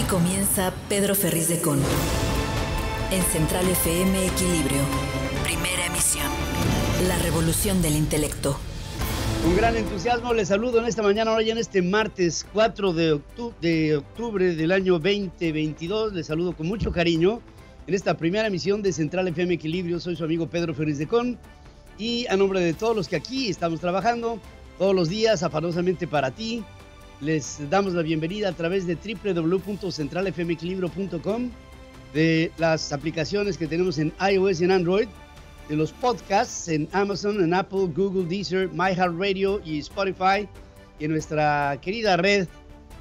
comienza Pedro Ferriz de Con. En Central FM Equilibrio. Primera emisión. La revolución del intelecto. Con gran entusiasmo les saludo en esta mañana, hoy en este martes 4 de octubre del año 2022. Les saludo con mucho cariño en esta primera emisión de Central FM Equilibrio. Soy su amigo Pedro Ferriz de Con y a nombre de todos los que aquí estamos trabajando todos los días afanosamente para ti, les damos la bienvenida a través de www.centralfmequilibrio.com, de las aplicaciones que tenemos en iOS y en Android, de los podcasts en Amazon, en Apple, Google, Deezer, MyHeartRadio y Spotify, y en nuestra querida red,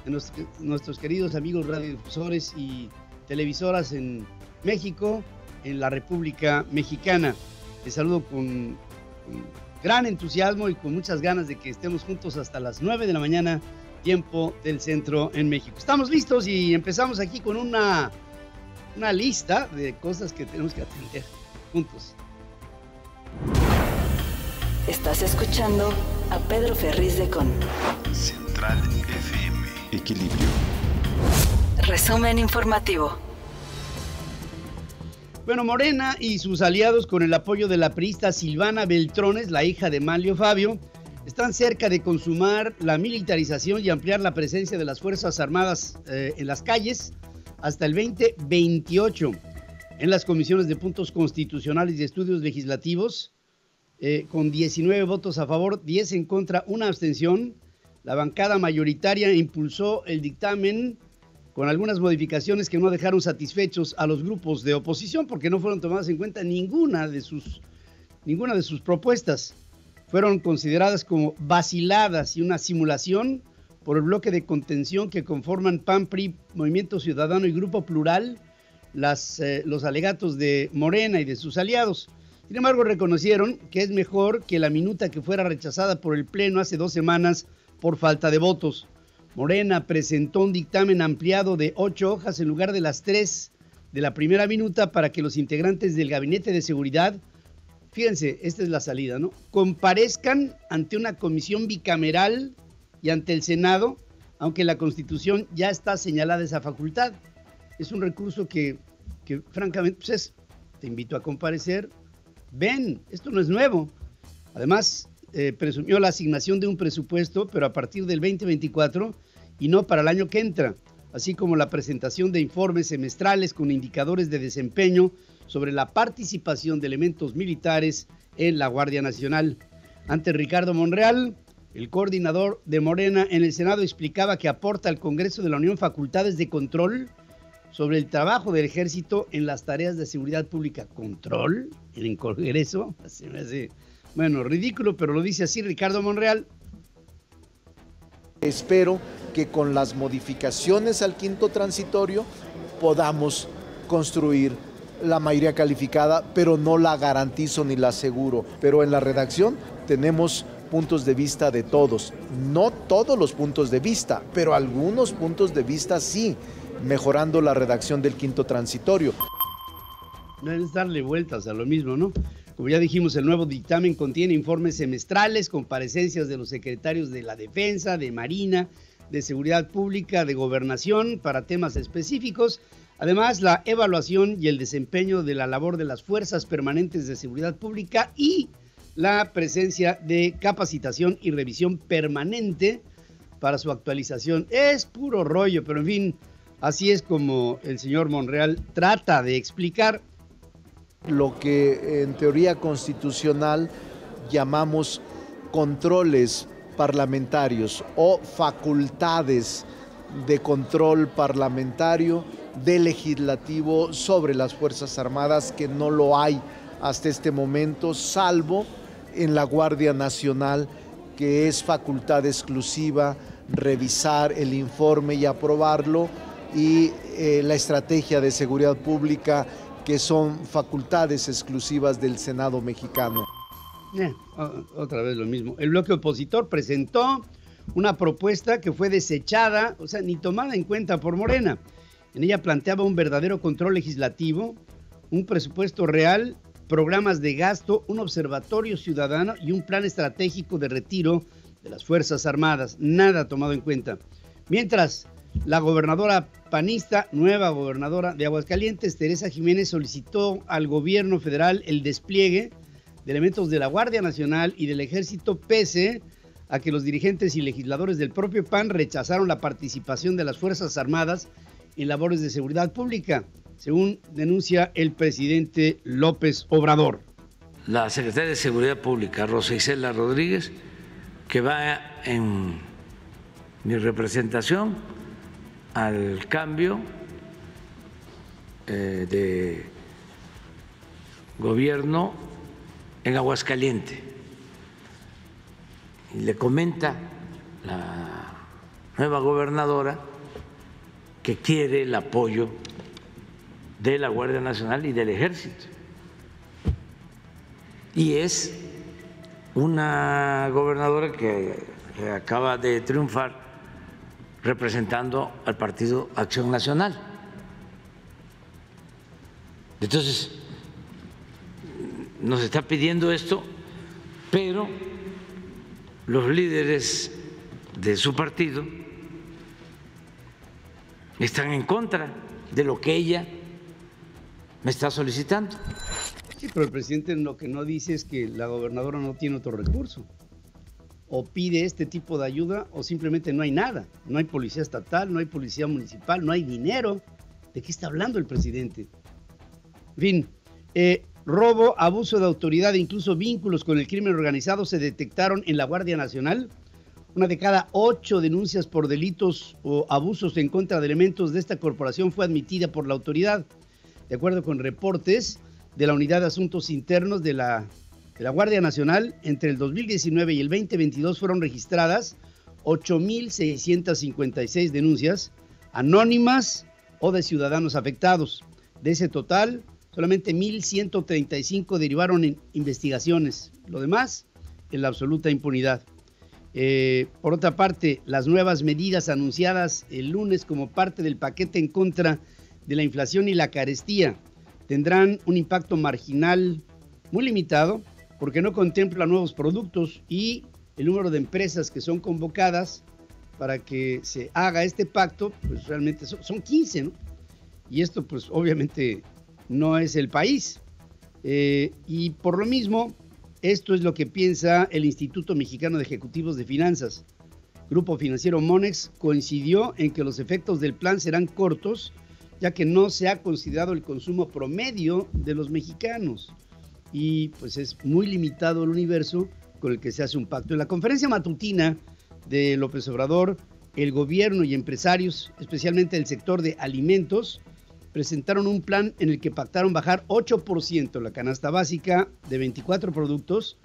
de nuestros queridos amigos radiodifusores y televisoras en México, en la República Mexicana. Les saludo con gran entusiasmo y con muchas ganas de que estemos juntos hasta las 9 de la mañana, tiempo del centro en México. Estamos listos y empezamos aquí con una lista de cosas que tenemos que atender juntos. Estás escuchando a Pedro Ferriz de Con. Central FM Equilibrio. Resumen informativo. Bueno, Morena y sus aliados, con el apoyo de la priista Silvana Beltrones, la hija de Manlio Fabio, están cerca de consumar la militarización y ampliar la presencia de las Fuerzas Armadas en las calles hasta el 2028. En las comisiones de puntos constitucionales y estudios legislativos, con 19 votos a favor, 10 en contra, una abstención, la bancada mayoritaria impulsó el dictamen con algunas modificaciones que no dejaron satisfechos a los grupos de oposición porque no fueron tomadas en cuenta ninguna de sus propuestas. Fueron consideradas como vaciladas y una simulación por el bloque de contención que conforman PAN, PRI, Movimiento Ciudadano y Grupo Plural, los alegatos de Morena y de sus aliados. Sin embargo, reconocieron que es mejor que la minuta que fuera rechazada por el Pleno hace 2 semanas por falta de votos. Morena presentó un dictamen ampliado de 8 hojas en lugar de las 3 de la primera minuta para que los integrantes del Gabinete de Seguridad, fíjense, esta es la salida, ¿no?, comparezcan ante una comisión bicameral y ante el Senado, aunque la Constitución ya está señalada esa facultad. Es un recurso que francamente, pues te invito a comparecer, ven, esto no es nuevo. Además, presumió la asignación de un presupuesto, pero a partir del 2024 y no para el año que entra, así como la presentación de informes semestrales con indicadores de desempeño sobre la participación de elementos militares en la Guardia Nacional. Ante Ricardo Monreal, el coordinador de Morena en el Senado explicaba que aporta al Congreso de la Unión facultades de control sobre el trabajo del Ejército en las tareas de seguridad pública. ¿Control en el Congreso? Se me hace, bueno, ridículo, pero lo dice así Ricardo Monreal. Espero que con las modificaciones al quinto transitorio podamos construir la mayoría calificada, pero no la garantizo ni la aseguro. Pero en la redacción tenemos puntos de vista de todos. No todos los puntos de vista, pero algunos puntos de vista sí, mejorando la redacción del quinto transitorio. No es darle vueltas a lo mismo, ¿no? Como ya dijimos, el nuevo dictamen contiene informes semestrales, comparecencias de los secretarios de la Defensa, de Marina, de Seguridad Pública, de Gobernación para temas específicos. Además, la evaluación y el desempeño de la labor de las Fuerzas Permanentes de Seguridad Pública y la presencia de capacitación y revisión permanente para su actualización. Es puro rollo, pero en fin, así es como el señor Monreal trata de explicar lo que en teoría constitucional llamamos controles parlamentarios o facultades de control parlamentario del legislativo sobre las Fuerzas Armadas, que no lo hay hasta este momento, salvo en la Guardia Nacional, que es facultad exclusiva revisar el informe y aprobarlo, y la estrategia de seguridad pública, que son facultades exclusivas del Senado mexicano. Otra vez lo mismo. El bloque opositor presentó una propuesta que fue desechada, o sea, ni tomada en cuenta por Morena. En ella planteaba un verdadero control legislativo, un presupuesto real, programas de gasto, un observatorio ciudadano y un plan estratégico de retiro de las Fuerzas Armadas. Nada tomado en cuenta. Mientras, La gobernadora panista, nueva gobernadora de Aguascalientes, Teresa Jiménez, solicitó al gobierno federal el despliegue de elementos de la Guardia Nacional y del Ejército, pese a que los dirigentes y legisladores del propio PAN rechazaron la participación de las Fuerzas Armadas en labores de seguridad pública, según denuncia el presidente López Obrador. La secretaria de Seguridad Pública, Rosa Isela Rodríguez, que va en mi representación al cambio de gobierno en Aguascalientes, y le comenta la nueva gobernadora que quiere el apoyo de la Guardia Nacional y del Ejército. Y es una gobernadora que acaba de triunfar representando al Partido Acción Nacional. Entonces, nos está pidiendo esto, pero los líderes de su partido están en contra de lo que ella me está solicitando. Sí, pero el presidente lo que no dice es que la gobernadora no tiene otro recurso. O pide este tipo de ayuda o simplemente no hay nada. No hay policía estatal, no hay policía municipal, no hay dinero. ¿De qué está hablando el presidente? En fin, robo, abuso de autoridad e incluso vínculos con el crimen organizado se detectaron en la Guardia Nacional. Una de cada 8 denuncias por delitos o abusos en contra de elementos de esta corporación fue admitida por la autoridad. De acuerdo con reportes de la Unidad de Asuntos Internos de la Guardia Nacional, entre el 2019 y el 2022 fueron registradas 8,656 denuncias anónimas o de ciudadanos afectados. De ese total, solamente 1,135 derivaron en investigaciones. Lo demás, en la absoluta impunidad. Por otra parte, las nuevas medidas anunciadas el lunes como parte del paquete en contra de la inflación y la carestía tendrán un impacto marginal muy limitado, porque no contempla nuevos productos y el número de empresas que son convocadas para que se haga este pacto, pues realmente son 15, ¿no? Y esto pues obviamente no es el país. Y por lo mismo, esto es lo que piensa el Instituto Mexicano de Ejecutivos de Finanzas. Grupo Financiero Monex coincidió en que los efectos del plan serán cortos, ya que no se ha considerado el consumo promedio de los mexicanos. Y pues es muy limitado el universo con el que se hace un pacto. En la conferencia matutina de López Obrador, el gobierno y empresarios, especialmente el sector de alimentos, presentaron un plan en el que pactaron bajar 8% la canasta básica de 24 productos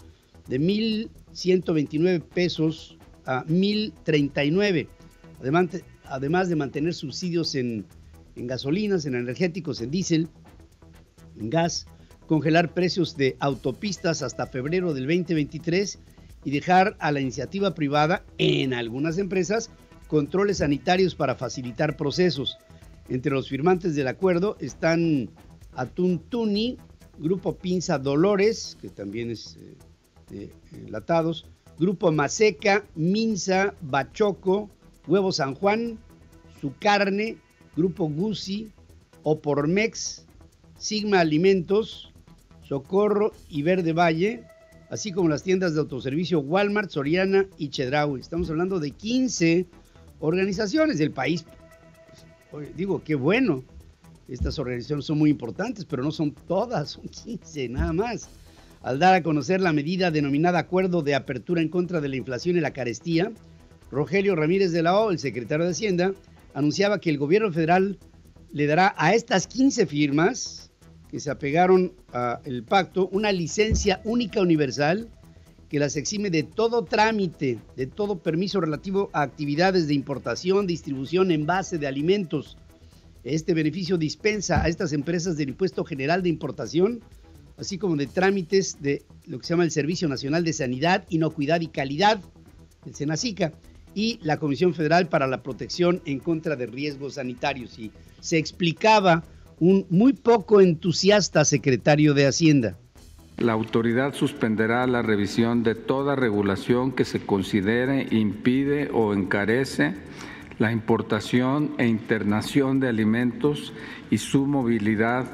de 1,129 pesos a 1,039, además de mantener subsidios en gasolinas, en energéticos, en diésel, en gas, congelar precios de autopistas hasta febrero del 2023 y dejar a la iniciativa privada, en algunas empresas, controles sanitarios para facilitar procesos. Entre los firmantes del acuerdo están Atún Tuni, Grupo Pinza Dolores, que también es enlatados, Grupo Maseca, Minza, Bachoco, Huevo San Juan, Su Carne, Grupo Gusi, Opormex, Sigma Alimentos, Socorro y Verde Valle, así como las tiendas de autoservicio Walmart, Soriana y Chedraui. Estamos hablando de 15 organizaciones del país. Pues, digo, qué bueno. Estas organizaciones son muy importantes, pero no son todas, son 15 nada más. Al dar a conocer la medida denominada Acuerdo de Apertura en contra de la inflación y la carestía, Rogelio Ramírez de la O, el secretario de Hacienda, anunciaba que el gobierno federal le dará a estas 15 firmas que se apegaron al pacto una licencia única universal que las exime de todo trámite, de todo permiso relativo a actividades de importación, distribución, envase de alimentos. Este beneficio dispensa a estas empresas del Impuesto General de Importación, así como de trámites de lo que se llama el Servicio Nacional de Sanidad, Inocuidad y Calidad, el SENASICA, y la Comisión Federal para la Protección en contra de Riesgos Sanitarios. Y se explicaba un muy poco entusiasta secretario de Hacienda. La autoridad suspenderá la revisión de toda regulación que se considere impide o encarece la importación e internación de alimentos y su movilidad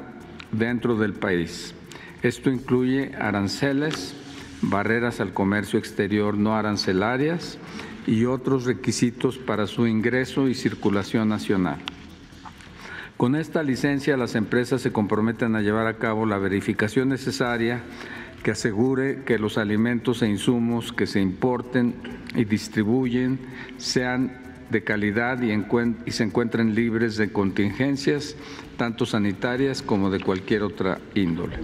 dentro del país. Esto incluye aranceles, barreras al comercio exterior no arancelarias y otros requisitos para su ingreso y circulación nacional. Con esta licencia, las empresas se comprometen a llevar a cabo la verificación necesaria que asegure que los alimentos e insumos que se importen y distribuyen sean de calidad y se encuentren libres de contingencias, tanto sanitarias como de cualquier otra índole.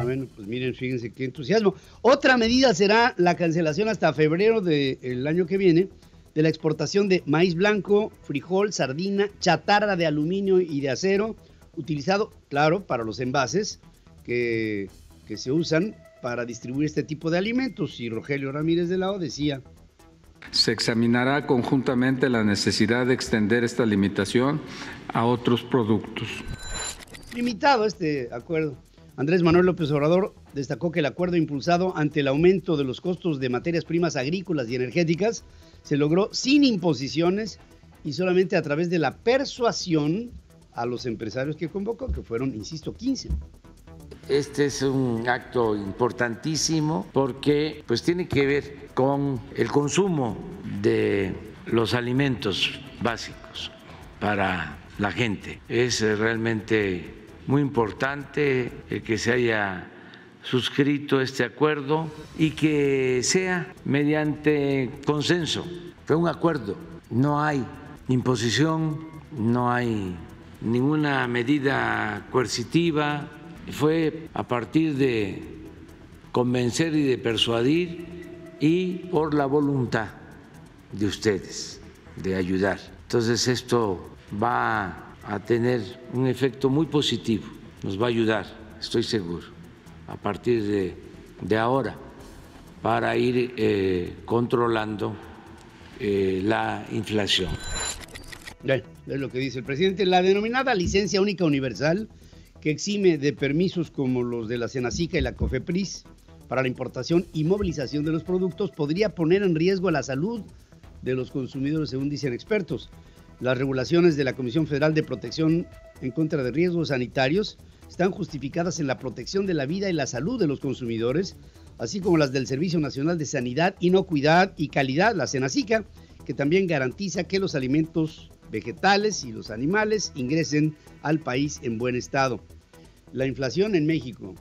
Bueno, pues miren, fíjense qué entusiasmo. Otra medida será la cancelación hasta febrero del año que viene de la exportación de maíz blanco, frijol, sardina, chatarra de aluminio y de acero, utilizado, claro, para los envases que se usan para distribuir este tipo de alimentos. Y Rogelio Ramírez de la O decía: se examinará conjuntamente la necesidad de extender esta limitación a otros productos. Limitado este acuerdo. Andrés Manuel López Obrador destacó que el acuerdo impulsado ante el aumento de los costos de materias primas agrícolas y energéticas se logró sin imposiciones y solamente a través de la persuasión a los empresarios que convocó, que fueron, insisto, 15. Este es un acto importantísimo porque pues tiene que ver con el consumo de los alimentos básicos para la gente. Es realmente muy importante que se haya suscrito este acuerdo y que sea mediante consenso. Fue un acuerdo, no hay imposición, no hay ninguna medida coercitiva. Fue a partir de convencer y de persuadir y por la voluntad de ustedes de ayudar. Entonces esto va a tener un efecto muy positivo, nos va a ayudar, estoy seguro, a partir de ahora para ir controlando la inflación. Es lo que dice el presidente. La denominada licencia única universal, que exime de permisos como los de la Senacica y la COFEPRIS para la importación y movilización de los productos, podría poner en riesgo la salud de los consumidores, según dicen expertos. Las regulaciones de la Comisión Federal de Protección en contra de Riesgos Sanitarios están justificadas en la protección de la vida y la salud de los consumidores, así como las del Servicio Nacional de Sanidad, Inocuidad y Calidad, la Senacica, que también garantiza que los alimentos vegetales y los animales ingresen al país en buen estado. La inflación en México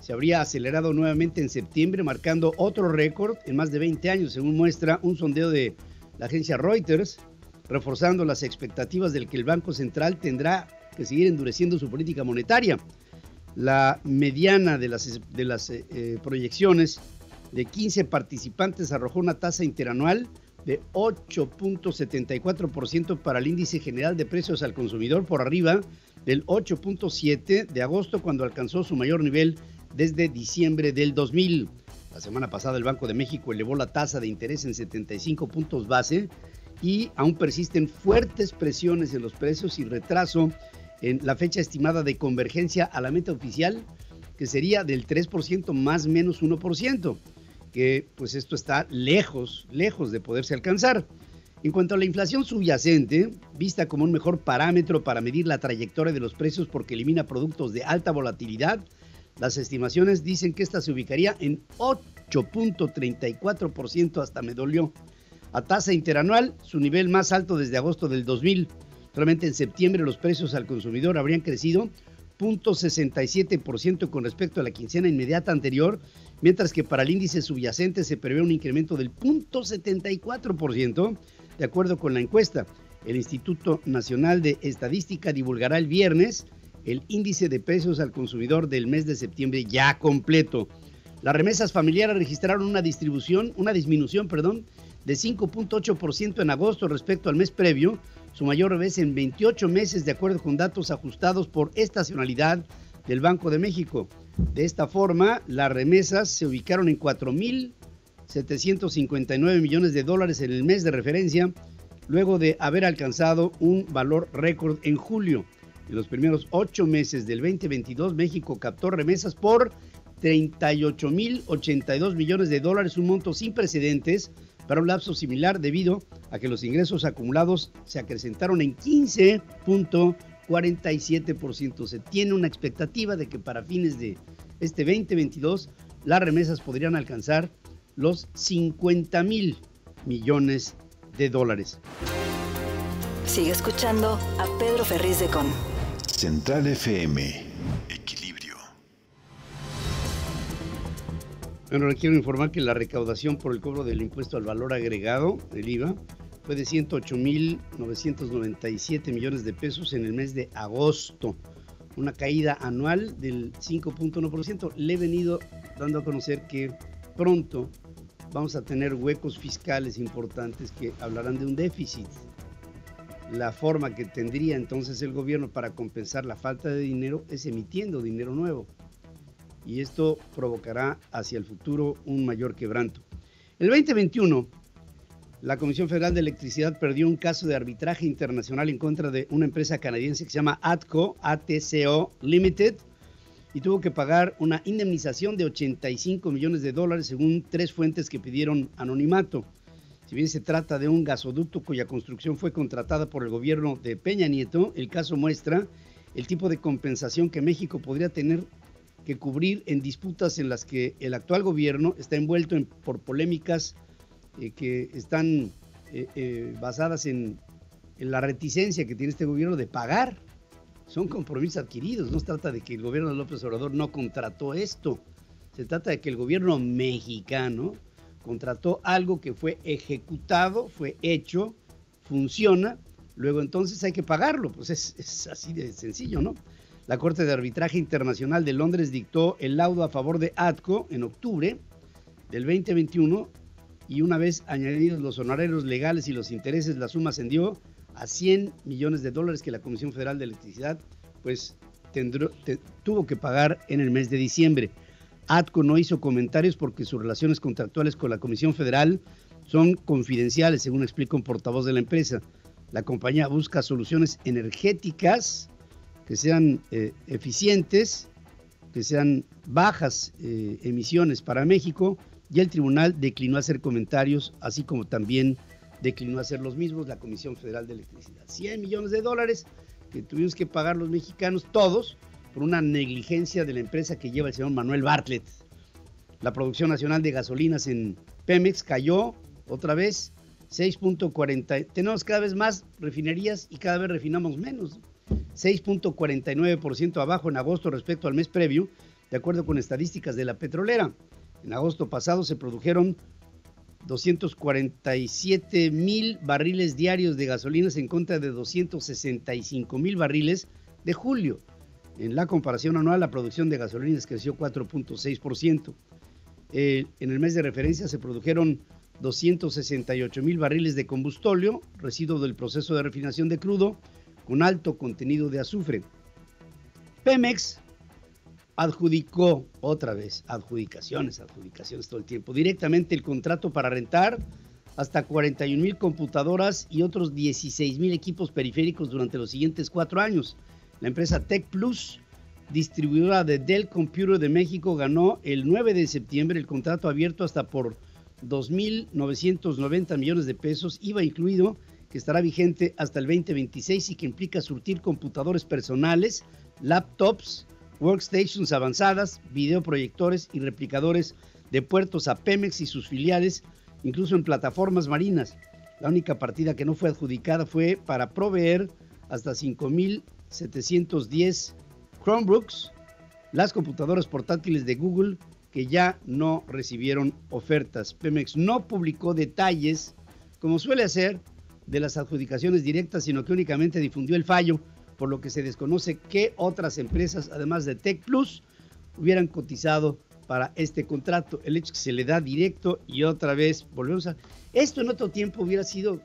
se habría acelerado nuevamente en septiembre, marcando otro récord en más de 20 años, según muestra un sondeo de la agencia Reuters, reforzando las expectativas de que el Banco Central tendrá que seguir endureciendo su política monetaria. La mediana de las proyecciones de 15 participantes arrojó una tasa interanual de 8.74% para el índice general de precios al consumidor, por arriba del 8.7% de agosto, cuando alcanzó su mayor nivel desde diciembre del 2000. La semana pasada el Banco de México elevó la tasa de interés en 75 puntos base y aún persisten fuertes presiones en los precios y retraso en la fecha estimada de convergencia a la meta oficial, que sería del 3% más menos 1%. Que pues esto está lejos de poderse alcanzar. En cuanto a la inflación subyacente, vista como un mejor parámetro para medir la trayectoria de los precios porque elimina productos de alta volatilidad, las estimaciones dicen que esta se ubicaría en 8.34%, hasta me dolió. A tasa interanual, su nivel más alto desde agosto del 2000. Solamente en septiembre los precios al consumidor habrían crecido 0.67% con respecto a la quincena inmediata anterior, mientras que para el índice subyacente se prevé un incremento del 0.74%, de acuerdo con la encuesta. El Instituto Nacional de Estadística divulgará el viernes el índice de precios al consumidor del mes de septiembre ya completo. Las remesas familiares registraron una disminución, de 5.8% en agosto respecto al mes previo, su mayor revés en 28 meses, de acuerdo con datos ajustados por estacionalidad del Banco de México. De esta forma, las remesas se ubicaron en 4.759 millones de dólares en el mes de referencia, luego de haber alcanzado un valor récord en julio. En los primeros 8 meses del 2022, México captó remesas por 38.082 millones de dólares, un monto sin precedentes para un lapso similar debido a que los ingresos acumulados se acrecentaron en 15.47%. Se tiene una expectativa de que para fines de este 2022 las remesas podrían alcanzar los 50,000 millones de dólares. Sigue escuchando a Pedro Ferriz de Con. Central FM. Equilibrio. Bueno, le quiero informar que la recaudación por el cobro del impuesto al valor agregado, el IVA, fue de 108,997 millones de pesos en el mes de agosto. Una caída anual del 5.1%. Le he venido dando a conocer que pronto vamos a tener huecos fiscales importantes que hablarán de un déficit. La forma que tendría entonces el gobierno para compensar la falta de dinero es emitiendo dinero nuevo. Y esto provocará hacia el futuro un mayor quebranto. El 2021, la Comisión Federal de Electricidad perdió un caso de arbitraje internacional en contra de una empresa canadiense que se llama ATCO Limited, y tuvo que pagar una indemnización de 85 millones de dólares según 3 fuentes que pidieron anonimato. Si bien se trata de un gasoducto cuya construcción fue contratada por el gobierno de Peña Nieto, el caso muestra el tipo de compensación que México podría tener que cubrir en disputas en las que el actual gobierno está envuelto por polémicas que están basadas en la reticencia que tiene este gobierno de pagar. Son compromisos adquiridos. No se trata de que el gobierno de López Obrador no contrató esto. Se trata de que el gobierno mexicano contrató algo que fue ejecutado, fue hecho, funciona, luego entonces hay que pagarlo. Pues es así de sencillo, ¿no? La Corte de Arbitraje Internacional de Londres dictó el laudo a favor de ATCO en octubre del 2021 y una vez añadidos los honorarios legales y los intereses, la suma ascendió a 100 millones de dólares que la Comisión Federal de Electricidad pues tuvo que pagar en el mes de diciembre. ATCO no hizo comentarios porque sus relaciones contractuales con la Comisión Federal son confidenciales, según explica un portavoz de la empresa. La compañía busca soluciones energéticas que sean eficientes, que sean bajas emisiones para México, y el tribunal declinó hacer comentarios, así como también declinó hacer los mismos la Comisión Federal de Electricidad. 100 millones de dólares que tuvimos que pagar los mexicanos, todos, por una negligencia de la empresa que lleva el señor Manuel Bartlett. La producción nacional de gasolinas en Pemex cayó otra vez 6.40. Tenemos cada vez más refinerías y cada vez refinamos menos. 6.49% abajo en agosto respecto al mes previo, de acuerdo con estadísticas de la petrolera. En agosto pasado se produjeron 247,000 barriles diarios de gasolinas en contra de 265,000 barriles de julio. En la comparación anual, la producción de gasolinas creció 4.6%. En el mes de referencia se produjeron 268,000 barriles de combustóleo, residuo del proceso de refinación de crudo, con alto contenido de azufre. Pemex adjudicó otra vez, adjudicaciones todo el tiempo, directamente el contrato para rentar hasta 41,000 computadoras y otros 16,000 equipos periféricos durante los siguientes 4 años. La empresa Tech Plus, distribuidora de Dell Computer de México, ganó el 9 de septiembre el contrato abierto hasta por 2,990 millones de pesos, IVA incluido, que estará vigente hasta el 2026 y que implica surtir computadores personales, laptops, workstations avanzadas, videoproyectores y replicadores de puertos a Pemex y sus filiales, incluso en plataformas marinas. La única partida que no fue adjudicada fue para proveer hasta 5,710 Chromebooks, las computadoras portátiles de Google, que ya no recibieron ofertas. Pemex no publicó detalles, como suele hacer, de las adjudicaciones directas, sino que únicamente difundió el fallo, por lo que se desconoce qué otras empresas, además de Tech Plus, hubieran cotizado para este contrato. El hecho es que se le da directo y otra vez volvemos a... Esto en otro tiempo hubiera sido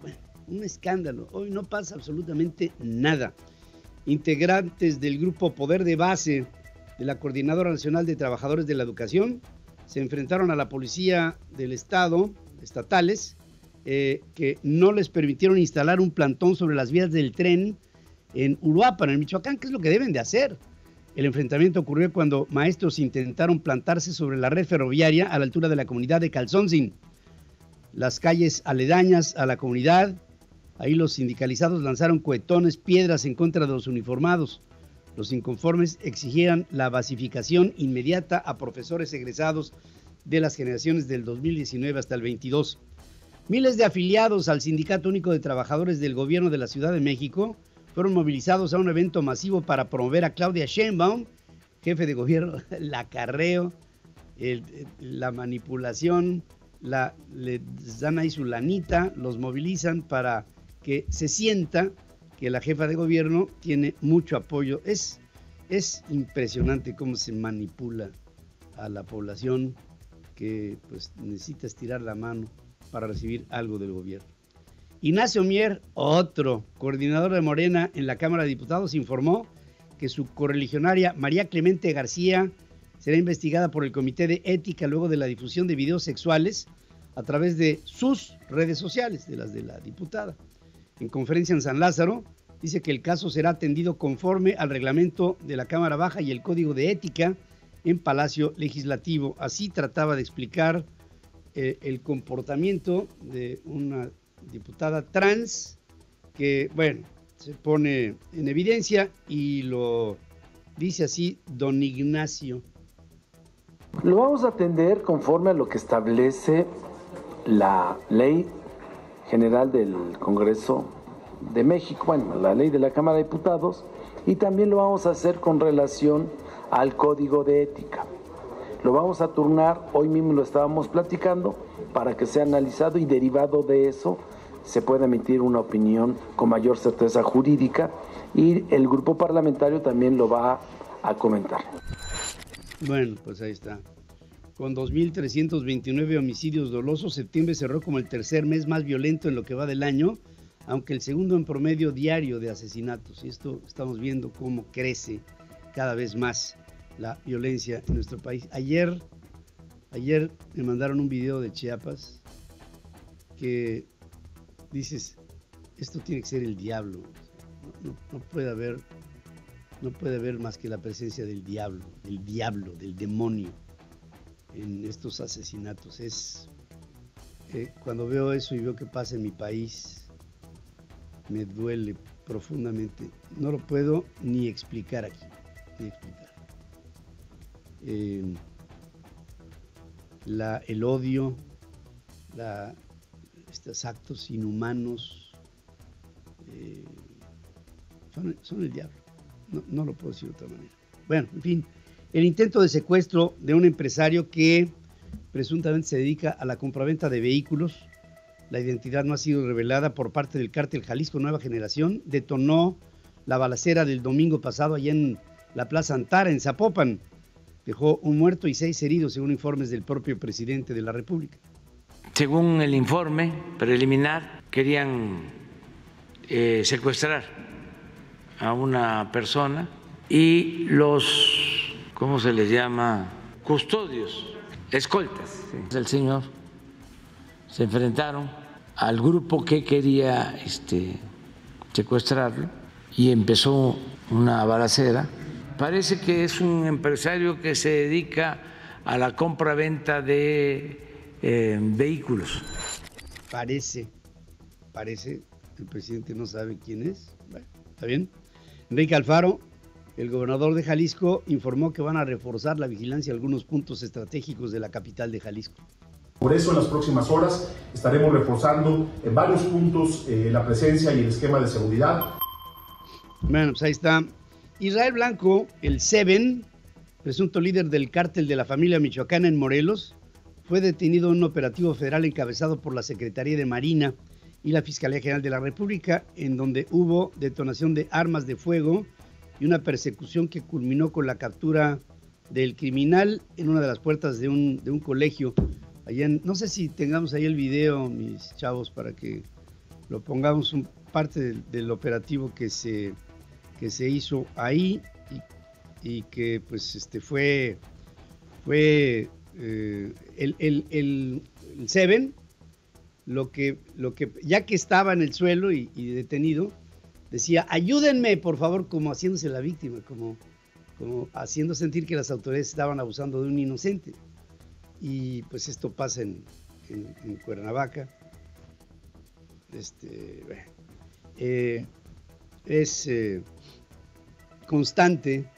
un escándalo. Hoy no pasa absolutamente nada. Integrantes del grupo Poder de Base de la Coordinadora Nacional de Trabajadores de la Educación se enfrentaron a la policía del estado, estatales, que no les permitieron instalar un plantón sobre las vías del tren en Uruapan, en Michoacán, que es lo que deben de hacer. El enfrentamiento ocurrió cuando maestros intentaron plantarse sobre la red ferroviaria a la altura de la comunidad de Calzoncin. las calles aledañas a la comunidad. Ahí los sindicalizados lanzaron cohetones, piedras en contra de los uniformados. Los inconformes exigían la basificación inmediata a profesores egresados de las generaciones del 2019 hasta el 22. Miles de afiliados al Sindicato Único de Trabajadores del Gobierno de la Ciudad de México fueron movilizados a un evento masivo para promover a Claudia Sheinbaum, jefe de gobierno, el acarreo, la manipulación, les dan ahí su lanita, los movilizan para que se sienta que la jefa de gobierno tiene mucho apoyo. Es impresionante cómo se manipula a la población que pues necesita estirar la mano para recibir algo del gobierno. Ignacio Mier, otro coordinador de Morena en la Cámara de Diputados, informó que su correligionaria María Clemente García será investigada por el Comité de Ética luego de la difusión de videos sexuales a través de sus redes sociales, de las de la diputada. En conferencia en San Lázaro, dice que el caso será atendido conforme al reglamento de la Cámara Baja y el Código de Ética en Palacio Legislativo. Así trataba de explicar el comportamiento de una diputada trans que, bueno, se pone en evidencia y lo dice así don Ignacio. Lo vamos a atender conforme a lo que establece la Ley General del Congreso de México, bueno, la ley de la Cámara de Diputados, y también lo vamos a hacer con relación al Código de Ética. Lo vamos a turnar, hoy mismo lo estábamos platicando, para que sea analizado y derivado de eso se pueda emitir una opinión con mayor certeza jurídica y el grupo parlamentario también lo va a comentar. Bueno, pues ahí está. Con 2.329 homicidios dolosos, septiembre cerró como el tercer mes más violento en lo que va del año, aunque el segundo en promedio diario de asesinatos. Y esto estamos viendo cómo crece cada vez más la violencia en nuestro país. Ayer me mandaron un video de Chiapas que dices, esto tiene que ser el diablo. No puede haber más que la presencia del diablo, del demonio en estos asesinatos. Cuando veo eso y veo que pasa en mi país, me duele profundamente. No lo puedo ni explicar aquí, el odio, estos actos inhumanos son el diablo. No lo puedo decir de otra manera. Bueno, en fin, el intento de secuestro de un empresario que presuntamente se dedica a la compraventa de vehículos, la identidad no ha sido revelada por parte del cártel Jalisco Nueva Generación, detonó la balacera del domingo pasado allá en la Plaza Antara, en Zapopan. Dejó un muerto y 6 heridos, según informes del propio presidente de la República. Según el informe preliminar, querían secuestrar a una persona y los, ¿cómo se les llama? Custodios, escoltas. Sí. El señor se enfrentaron al grupo que quería secuestrarlo y empezó una balacera. Parece que es un empresario que se dedica a la compra-venta de vehículos. Parece, el presidente no sabe quién es. Bueno, está bien. Enrique Alfaro, el gobernador de Jalisco, informó que van a reforzar la vigilancia en algunos puntos estratégicos de la capital de Jalisco. Por eso en las próximas horas estaremos reforzando en varios puntos la presencia y el esquema de seguridad. Bueno, pues ahí está. Israel Blanco, el Seven, presunto líder del cártel de la familia michoacana en Morelos, fue detenido en un operativo federal encabezado por la Secretaría de Marina y la Fiscalía General de la República, en donde hubo detonación de armas de fuego y una persecución que culminó con la captura del criminal en una de las puertas de un colegio. Allá no sé si tengamos ahí el video, mis chavos, para que lo pongamos, parte del operativo que se hizo ahí y que pues fue el Seven, lo que ya que estaba en el suelo y detenido, decía, ayúdenme por favor, como haciéndose la víctima, como haciendo sentir que las autoridades estaban abusando de un inocente. Y pues esto pasa en en Cuernavaca. Es constante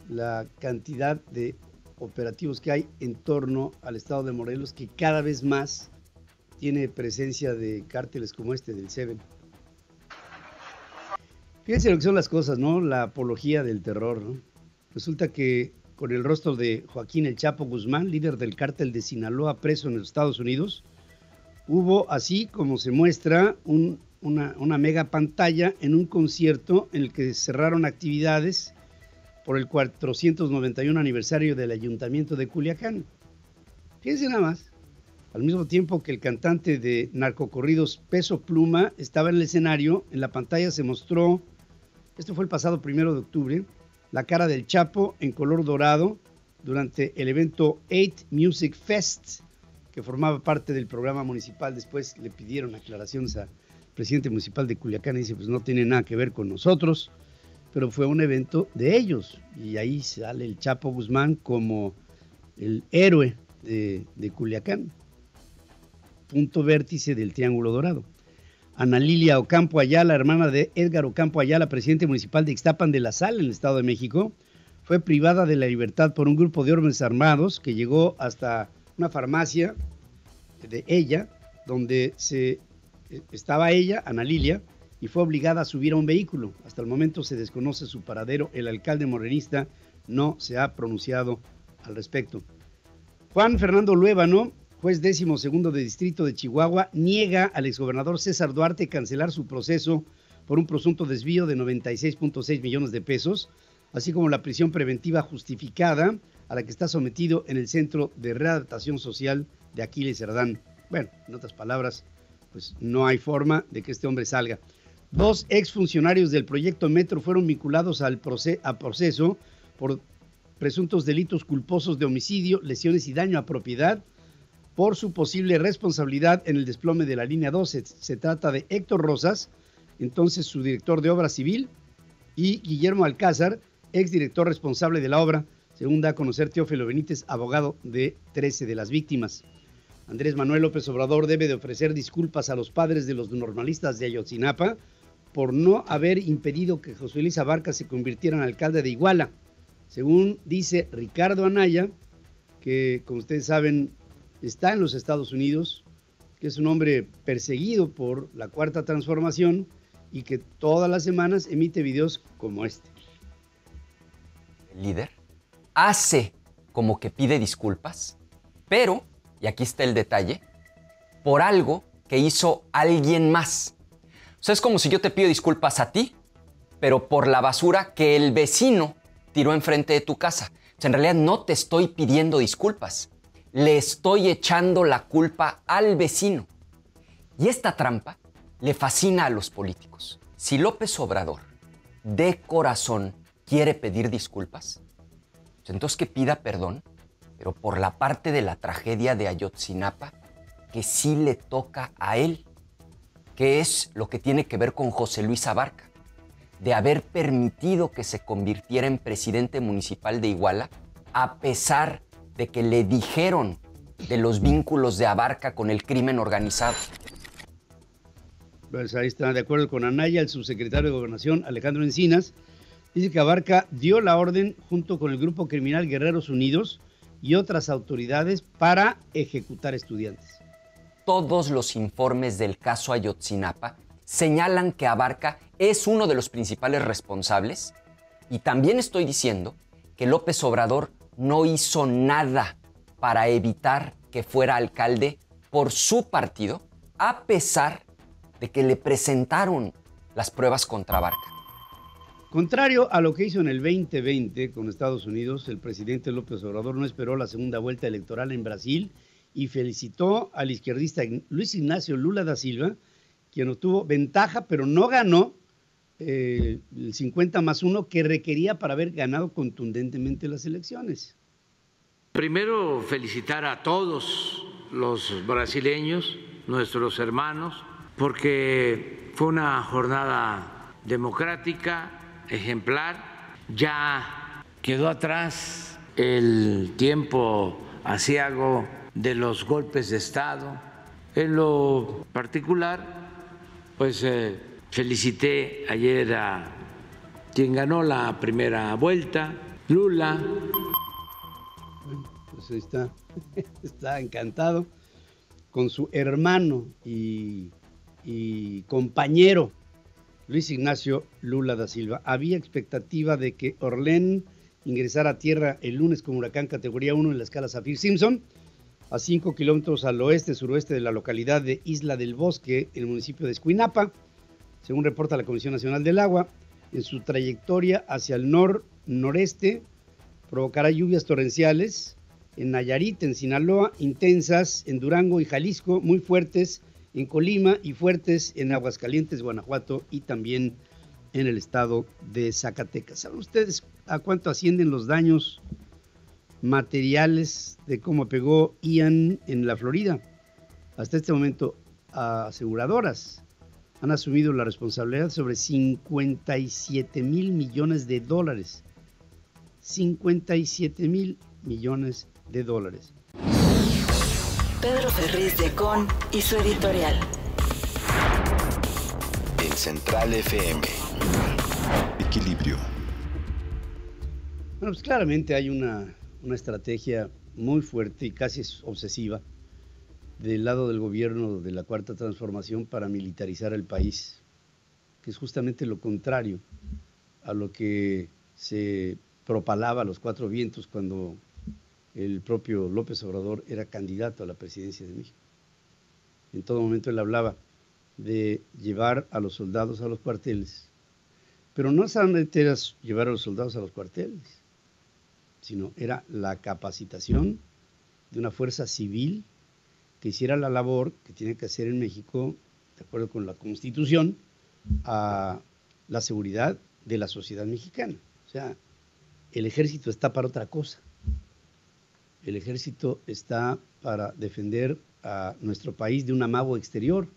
la cantidad de operativos que hay en torno al estado de Morelos, que cada vez más tiene presencia de cárteles como este del Seven. Fíjense lo que son las cosas, ¿no? La apología del terror, ¿no? Resulta que con el rostro de Joaquín El Chapo Guzmán, líder del cártel de Sinaloa, preso en los Estados Unidos, hubo, así como se muestra, una mega pantalla en un concierto en el que cerraron actividades por el 491 aniversario del Ayuntamiento de Culiacán. Fíjense nada más, al mismo tiempo que el cantante de narcocorridos Peso Pluma estaba en el escenario, en la pantalla se mostró, esto fue el pasado 1 de octubre, la cara del Chapo en color dorado durante el evento 8 Music Fest, que formaba parte del programa municipal. Después le pidieron aclaraciones al presidente municipal de Culiacán y dice, pues no tiene nada que ver con nosotros, pero fue un evento de ellos. Y ahí sale el Chapo Guzmán como el héroe de Culiacán, punto vértice del Triángulo Dorado. Ana Lilia Ocampo Ayala, hermana de Edgar Ocampo Ayala, presidente municipal de Ixtapan de la Sal, en el Estado de México, fue privada de la libertad por un grupo de hombres armados que llegó hasta una farmacia de ella, donde estaba ella, Ana Lilia, y fue obligada a subir a un vehículo. Hasta el momento se desconoce su paradero. El alcalde morenista no se ha pronunciado al respecto. Juan Fernando Luébano, juez 12º de Distrito de Chihuahua, niega al exgobernador César Duarte cancelar su proceso por un presunto desvío de 96.6 millones de pesos, así como la prisión preventiva justificada a la que está sometido en el Centro de Readaptación Social de Aquiles Cerdán. Bueno, en otras palabras, pues no hay forma de que este hombre salga. 2 exfuncionarios del proyecto Metro fueron vinculados a proceso por presuntos delitos culposos de homicidio, lesiones y daño a propiedad por su posible responsabilidad en el desplome de la línea 12. Se trata de Héctor Rosas, entonces su director de obra civil, y Guillermo Alcázar, exdirector responsable de la obra, según da a conocer Teófilo Benítez, abogado de 13 de las víctimas. Andrés Manuel López Obrador debe de ofrecer disculpas a los padres de los normalistas de Ayotzinapa por no haber impedido que José Luis Abarca se convirtiera en alcalde de Iguala. Según dice Ricardo Anaya, que como ustedes saben está en los Estados Unidos, que es un hombre perseguido por la Cuarta Transformación y que todas las semanas emite videos como este. El líder hace como que pide disculpas, pero, y aquí está el detalle, por algo que hizo alguien más. O sea, es como si yo te pido disculpas a ti, pero por la basura que el vecino tiró enfrente de tu casa. O sea, en realidad no te estoy pidiendo disculpas. Le estoy echando la culpa al vecino. Y esta trampa le fascina a los políticos. Si López Obrador, de corazón, quiere pedir disculpas, pues entonces que pida perdón, pero por la parte de la tragedia de Ayotzinapa que sí le toca a él, que es lo que tiene que ver con José Luis Abarca, de haber permitido que se convirtiera en presidente municipal de Iguala, a pesar de que le dijeron de los vínculos de Abarca con el crimen organizado. Pues ahí está, de acuerdo con Anaya, el subsecretario de Gobernación, Alejandro Encinas, dice que Abarca dio la orden junto con el grupo criminal Guerreros Unidos y otras autoridades para ejecutar estudiantes. Todos los informes del caso Ayotzinapa señalan que Abarca es uno de los principales responsables, y también estoy diciendo que López Obrador no hizo nada para evitar que fuera alcalde por su partido, a pesar de que le presentaron las pruebas contra Abarca. Contrario a lo que hizo en el 2020 con Estados Unidos, el presidente López Obrador no esperó la segunda vuelta electoral en Brasil y felicitó al izquierdista Luis Ignacio Lula da Silva, quien obtuvo ventaja, pero no ganó el 50+1 que requería para haber ganado contundentemente las elecciones. Primero, felicitar a todos los brasileños, nuestros hermanos, porque fue una jornada democrática, ejemplar. Ya quedó atrás el tiempo aciago de los golpes de Estado. En lo particular, pues felicité ayer a quien ganó la primera vuelta, Lula. Bueno, pues está encantado con su hermano y compañero Luis Ignacio Lula da Silva. Había expectativa de que Orlén ingresara a tierra el lunes como huracán categoría 1 en la escala Saffir-Simpson, a 5 kilómetros al oeste-suroeste de la localidad de Isla del Bosque, en el municipio de Escuinapa, según reporta la Comisión Nacional del Agua. En su trayectoria hacia el noreste provocará lluvias torrenciales en Nayarit, en Sinaloa, intensas en Durango y Jalisco, muy fuertes en Colima y fuertes en Aguascalientes, Guanajuato y también en el estado de Zacatecas. ¿Saben ustedes a cuánto ascienden los daños materiales de cómo pegó Ian en la Florida? Hasta este momento, aseguradoras han asumido la responsabilidad sobre 57 mil millones de dólares. 57 mil millones de dólares. Pedro Ferriz de Con y su editorial. En Central FM. Equilibrio. Bueno, pues claramente hay una estrategia muy fuerte y casi obsesiva del lado del gobierno de la Cuarta Transformación para militarizar el país, que es justamente lo contrario a lo que se propalaba a los cuatro vientos cuando el propio López Obrador era candidato a la presidencia de México. En todo momento él hablaba de llevar a los soldados a los cuarteles, pero no solamente era llevar a los soldados a los cuarteles, sino era la capacitación de una fuerza civil que hiciera la labor que tiene que hacer en México, de acuerdo con la Constitución, a la seguridad de la sociedad mexicana. O sea, el ejército está para otra cosa. El ejército está para defender a nuestro país de un amago exterior.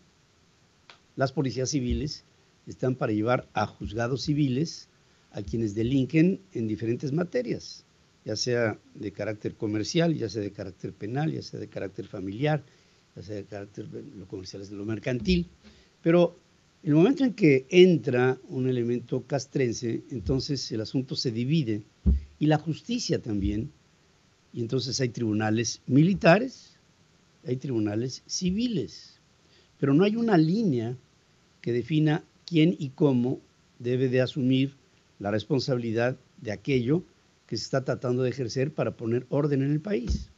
Las policías civiles están para llevar a juzgados civiles a quienes delinquen en diferentes materias, ya sea de carácter comercial, ya sea de carácter penal, ya sea de carácter familiar, ya sea de carácter, lo comercial es de lo mercantil. Pero en el momento en que entra un elemento castrense, entonces el asunto se divide y la justicia también, y entonces hay tribunales militares, hay tribunales civiles, pero no hay una línea que defina quién y cómo debe de asumir la responsabilidad de aquello que se está tratando de ejercer para poner orden en el país.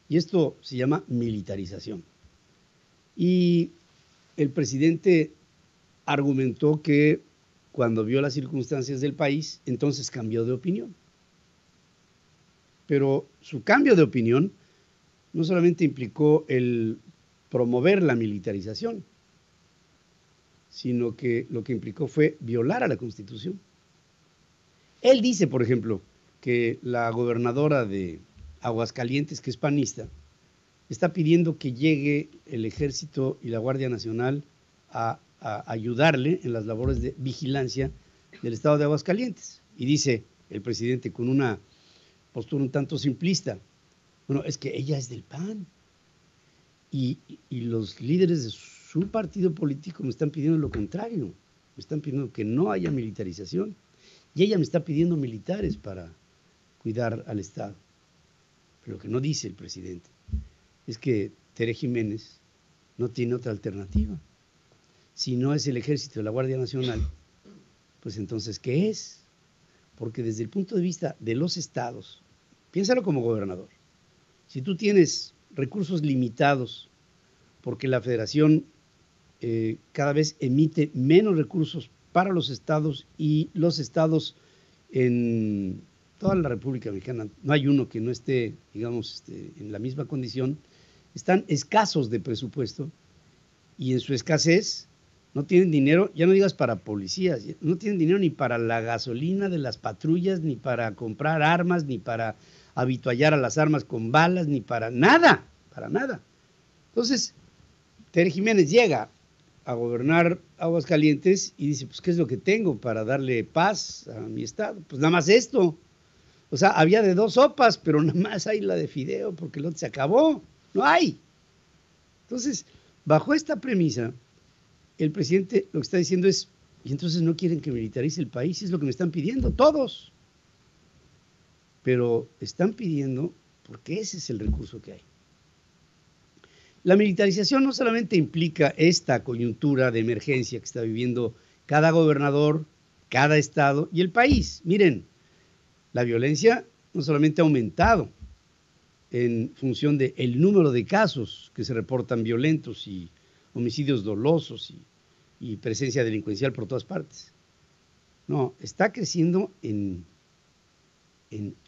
Y esto se llama militarización. Y el presidente argumentó que cuando vio las circunstancias del país, entonces cambió de opinión. Pero su cambio de opinión no solamente implicó el promover la militarización, sino que lo que implicó fue violar a la Constitución. Él dice, por ejemplo, que la gobernadora de Aguascalientes, que es panista, está pidiendo que llegue el Ejército y la Guardia Nacional a ayudarle en las labores de vigilancia del estado de Aguascalientes. Y dice el presidente con una postura un tanto simplista, bueno, es que ella es del PAN y los líderes de su partido político me están pidiendo lo contrario, me están pidiendo que no haya militarización y ella me está pidiendo militares para cuidar al Estado. Pero lo que no dice el presidente es que Tere Jiménez no tiene otra alternativa. Si no es el Ejército de la Guardia Nacional, pues entonces, ¿qué es? Porque desde el punto de vista de los estados, piénsalo como gobernador, si tú tienes recursos limitados porque la federación cada vez emite menos recursos para los estados y los estados en toda la República Mexicana, no hay uno que no esté, digamos, en la misma condición, están escasos de presupuesto y en su escasez no tienen dinero, ya no digas para policías, no tienen dinero ni para la gasolina de las patrullas, ni para comprar armas, ni para habituallar a las armas con balas, ni para nada, para nada. Entonces, Tere Jiménez llega a gobernar Aguascalientes y dice, pues, ¿qué es lo que tengo para darle paz a mi estado? Pues nada más esto. O sea, había de 2 sopas, pero nada más hay la de fideo porque el otro se acabó. No hay. Entonces, bajo esta premisa, el presidente lo que está diciendo es, y entonces no quieren que militarice el país, es lo que me están pidiendo todos. Pero están pidiendo porque ese es el recurso que hay. La militarización no solamente implica esta coyuntura de emergencia que está viviendo cada gobernador, cada estado y el país. Miren, la violencia no solamente ha aumentado en función del número de casos que se reportan violentos y homicidios dolosos y presencia delincuencial por todas partes. No, está creciendo en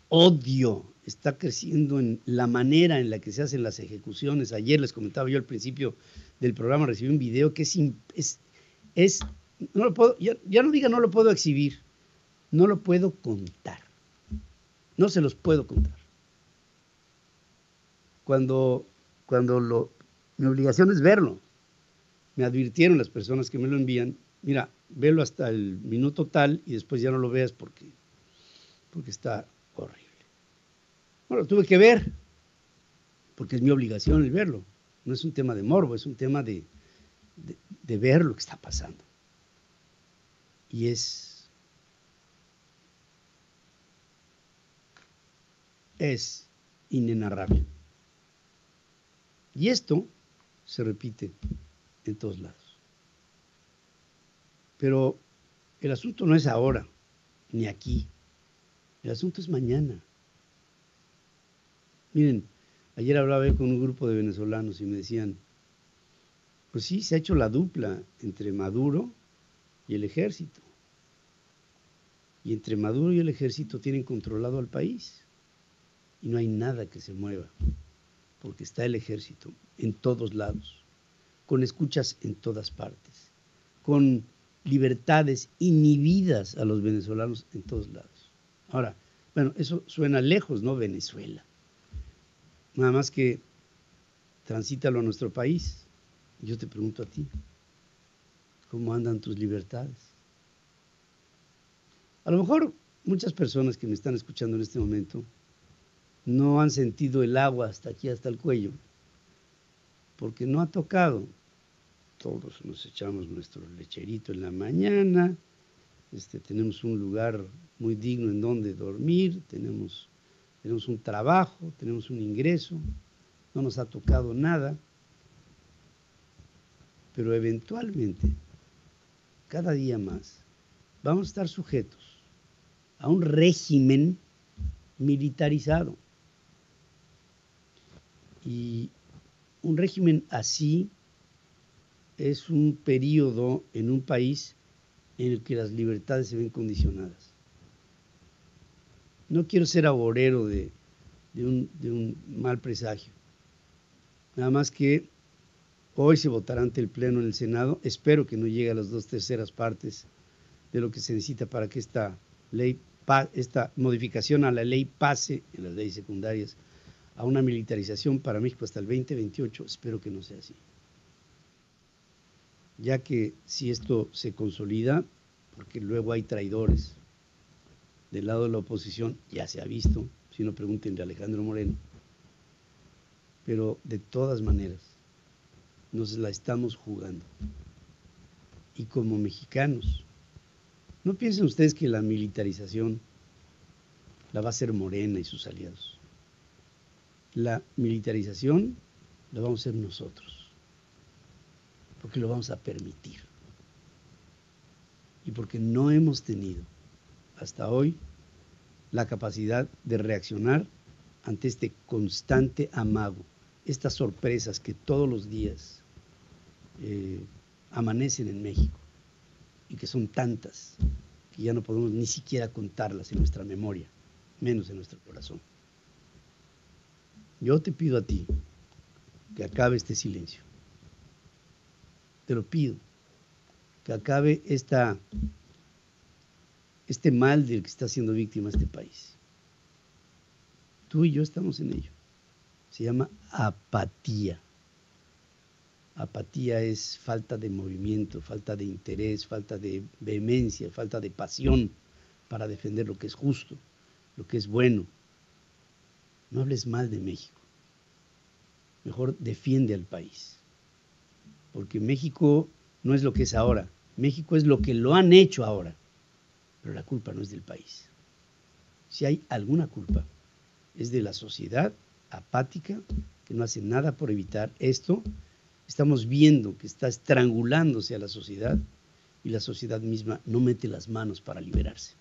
odio, está creciendo en la manera en la que se hacen las ejecuciones. Ayer les comentaba yo al principio del programa, recibí un video que no lo puedo, ya no diga no lo puedo exhibir, no lo puedo contar. No se los puedo contar. Mi obligación es verlo. Me advirtieron las personas que me lo envían, mira, velo hasta el minuto tal y después ya no lo veas porque está horrible. Bueno, lo tuve que ver, porque es mi obligación el verlo. No es un tema de morbo, es un tema de ver lo que está pasando. Y es inenarrable. Y esto se repite en todos lados. Pero el asunto no es ahora, ni aquí. El asunto es mañana. Miren, ayer hablaba yo con un grupo de venezolanos y me decían, pues sí, se ha hecho la dupla entre Maduro y el ejército. Y entre Maduro y el ejército tienen controlado al país. Y no hay nada que se mueva, porque está el ejército en todos lados, con escuchas en todas partes, con libertades inhibidas a los venezolanos en todos lados. Ahora, bueno, eso suena lejos, ¿no? Venezuela. Nada más que transítalo a nuestro país. Yo te pregunto a ti, ¿cómo andan tus libertades? A lo mejor muchas personas que me están escuchando en este momento no han sentido el agua hasta aquí, hasta el cuello, porque no ha tocado. Todos nos echamos nuestro lecherito en la mañana, tenemos un lugar muy digno en donde dormir, tenemos un trabajo, tenemos un ingreso, no nos ha tocado nada, pero eventualmente, cada día más, vamos a estar sujetos a un régimen militarizado. Y un régimen así es un periodo en un país en el que las libertades se ven condicionadas. No quiero ser agorero de un mal presagio. Nada más que hoy se votará ante el Pleno en el Senado. Espero que no llegue a las 2/3 partes de lo que se necesita para que esta modificación a la ley pase en las leyes secundarias a una militarización para México hasta el 2028. Espero que no sea así. Ya que si esto se consolida, porque luego hay traidores del lado de la oposición, ya se ha visto, si no pregúntenle a Alejandro Moreno, pero de todas maneras nos la estamos jugando. Y como mexicanos, no piensen ustedes que la militarización la va a hacer Morena y sus aliados. La militarización la vamos a hacer nosotros, porque lo vamos a permitir y porque no hemos tenido hasta hoy la capacidad de reaccionar ante este constante amago, estas sorpresas que todos los días amanecen en México y que son tantas que ya no podemos ni siquiera contarlas en nuestra memoria, menos en nuestro corazón. Yo te pido a ti que acabe este silencio. Te lo pido, que acabe este mal del que está siendo víctima este país. Tú y yo estamos en ello. Se llama apatía. Apatía es falta de movimiento, falta de interés, falta de vehemencia, falta de pasión para defender lo que es justo, lo que es bueno. No hables mal de México. Mejor defiende al país. Porque México no es lo que es ahora. México es lo que lo han hecho ahora. Pero la culpa no es del país. Si hay alguna culpa, es de la sociedad apática que no hace nada por evitar esto. Estamos viendo que está estrangulándose a la sociedad y la sociedad misma no mete las manos para liberarse.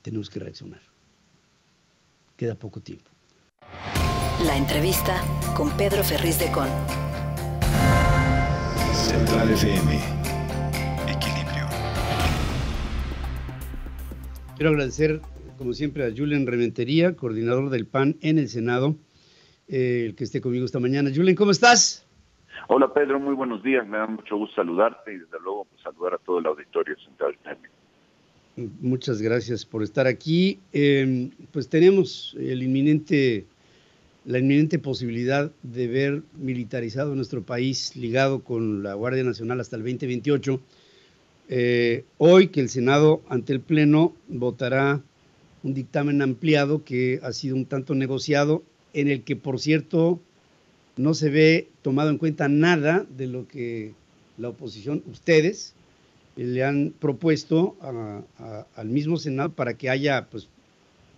Tenemos que reaccionar. Queda poco tiempo. La entrevista con Pedro Ferriz de Con. Central FM. Equilibrio. Quiero agradecer, como siempre, a Julen Rementería, coordinador del PAN en el Senado, el que esté conmigo esta mañana. Julen, ¿cómo estás? Hola Pedro, muy buenos días. Me da mucho gusto saludarte y desde luego pues, saludar a todo el auditorio central también. Muchas gracias por estar aquí. Pues tenemos la inminente posibilidad de ver militarizado nuestro país ligado con la Guardia Nacional hasta el 2028. Hoy que el Senado ante el Pleno votará un dictamen ampliado que ha sido un tanto negociado, en el que, por cierto, no se ve tomado en cuenta nada de lo que la oposición, ustedes, le han propuesto al mismo Senado para que haya pues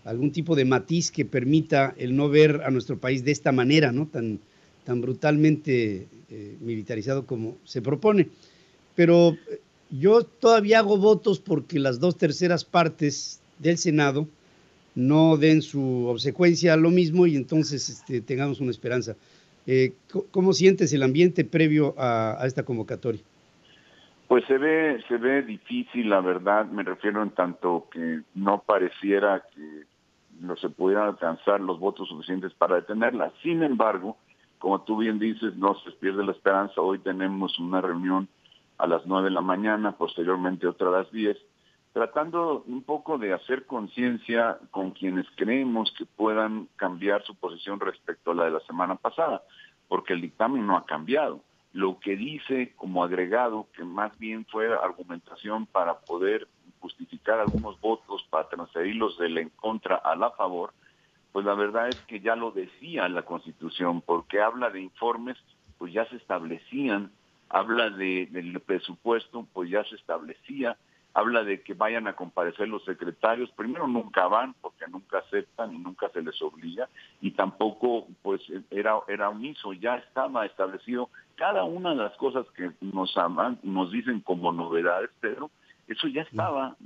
algún tipo de matiz que permita el no ver a nuestro país de esta manera, ¿no? Tan brutalmente militarizado como se propone. Pero yo todavía hago votos porque las 2/3 partes del Senado no den su obsecuencia a lo mismo y entonces tengamos una esperanza. ¿Cómo sientes el ambiente previo a esta convocatoria? Pues se ve difícil, la verdad. Me refiero en tanto que no pareciera que no se pudieran alcanzar los votos suficientes para detenerla. Sin embargo, como tú bien dices, no se pierde la esperanza. Hoy tenemos una reunión a las 9 de la mañana, posteriormente otra a las 10, tratando un poco de hacer conciencia con quienes creemos que puedan cambiar su posición respecto a la de la semana pasada, porque el dictamen no ha cambiado. Lo que dice como agregado, que más bien fue argumentación para poder justificar algunos votos, para transferirlos del en contra a la favor, pues la verdad es que ya lo decía la Constitución, porque habla de informes, pues ya se establecían, habla del presupuesto, pues ya se establecía, habla de que vayan a comparecer los secretarios, primero nunca van, porque nunca aceptan y nunca se les obliga, y tampoco pues era omiso, ya estaba establecido cada una de las cosas que nos dicen como novedades, Pedro, eso ya estaba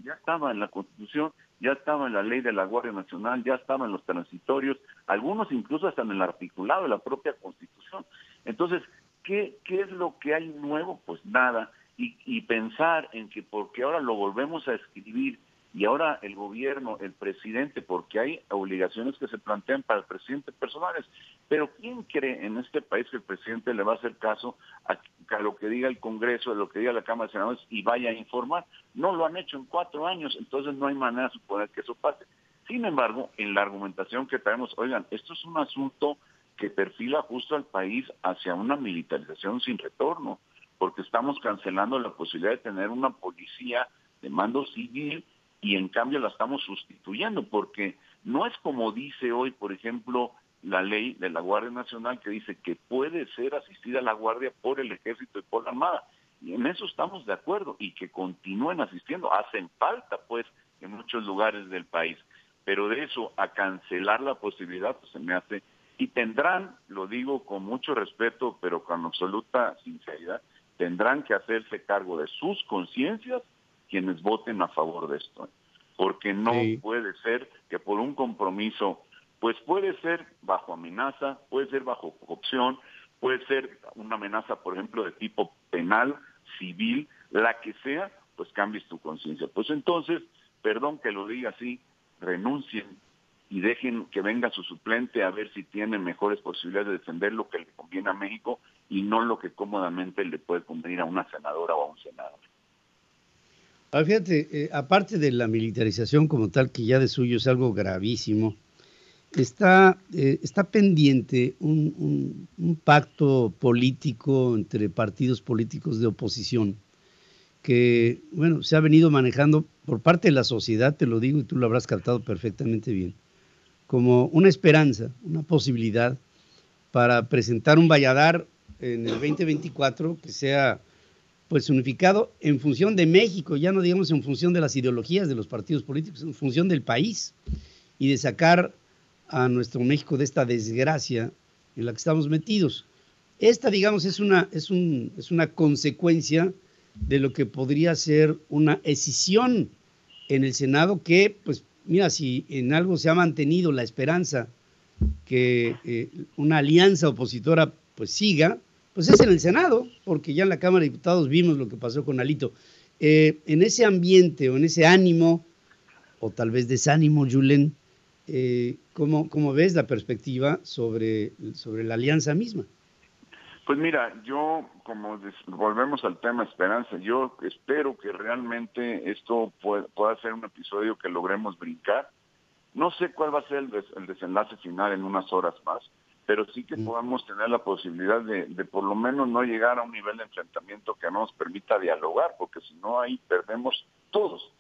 en la Constitución, ya estaba en la ley de la Guardia Nacional, ya estaba en los transitorios, algunos incluso hasta en el articulado de la propia Constitución. Entonces, ¿qué es lo que hay nuevo? Pues nada. Y pensar en que porque ahora lo volvemos a escribir y ahora el gobierno, el presidente, porque hay obligaciones que se plantean para el presidente personales, pero ¿quién cree en este país que el presidente le va a hacer caso a lo que diga el Congreso, a lo que diga la Cámara de Senadores y vaya a informar? No lo han hecho en 4 años, entonces no hay manera de suponer que eso pase. Sin embargo, en la argumentación que traemos, oigan, esto es un asunto que perfila justo al país hacia una militarización sin retorno, porque estamos cancelando la posibilidad de tener una policía de mando civil y en cambio la estamos sustituyendo, porque no es como dice hoy, por ejemplo, la ley de la Guardia Nacional que dice que puede ser asistida la Guardia por el Ejército y por la Armada, y en eso estamos de acuerdo, y que continúen asistiendo, hacen falta pues en muchos lugares del país, pero de eso a cancelar la posibilidad pues se me hace, y tendrán, lo digo con mucho respeto, pero con absoluta sinceridad, tendrán que hacerse cargo de sus conciencias quienes voten a favor de esto, porque no puede ser que por un compromiso, pues puede ser bajo amenaza, puede ser bajo corrupción, puede ser una amenaza, por ejemplo, de tipo penal, civil, la que sea, pues cambies tu conciencia. Pues entonces, perdón que lo diga así, renuncien y dejen que venga su suplente a ver si tiene mejores posibilidades de defender lo que le conviene a México y no lo que cómodamente le puede convenir a una senadora o a un senador. Fíjate, aparte de la militarización como tal, que ya de suyo es algo gravísimo, está pendiente un pacto político entre partidos políticos de oposición que, bueno, se ha venido manejando por parte de la sociedad, te lo digo y tú lo habrás captado perfectamente bien, como una esperanza, una posibilidad para presentar un Valladar en el 2024 que sea pues unificado en función de México, ya no digamos en función de las ideologías de los partidos políticos, en función del país y de sacar a nuestro México de esta desgracia en la que estamos metidos. Esta, digamos, es una consecuencia de lo que podría ser una escisión en el Senado que, pues, mira, si en algo se ha mantenido la esperanza que una alianza opositora pues siga, pues es en el Senado, porque ya en la Cámara de Diputados vimos lo que pasó con Alito. En ese ambiente o en ese ánimo, o tal vez desánimo, Julen, ¿cómo ves la perspectiva sobre la alianza misma? Pues mira, yo, volvemos al tema esperanza, yo espero que realmente esto pueda ser un episodio que logremos brincar. No sé cuál va a ser el desenlace final en unas horas más, pero sí que podamos tener la posibilidad de por lo menos no llegar a un nivel de enfrentamiento que no nos permita dialogar, porque si no ahí perdemos todos.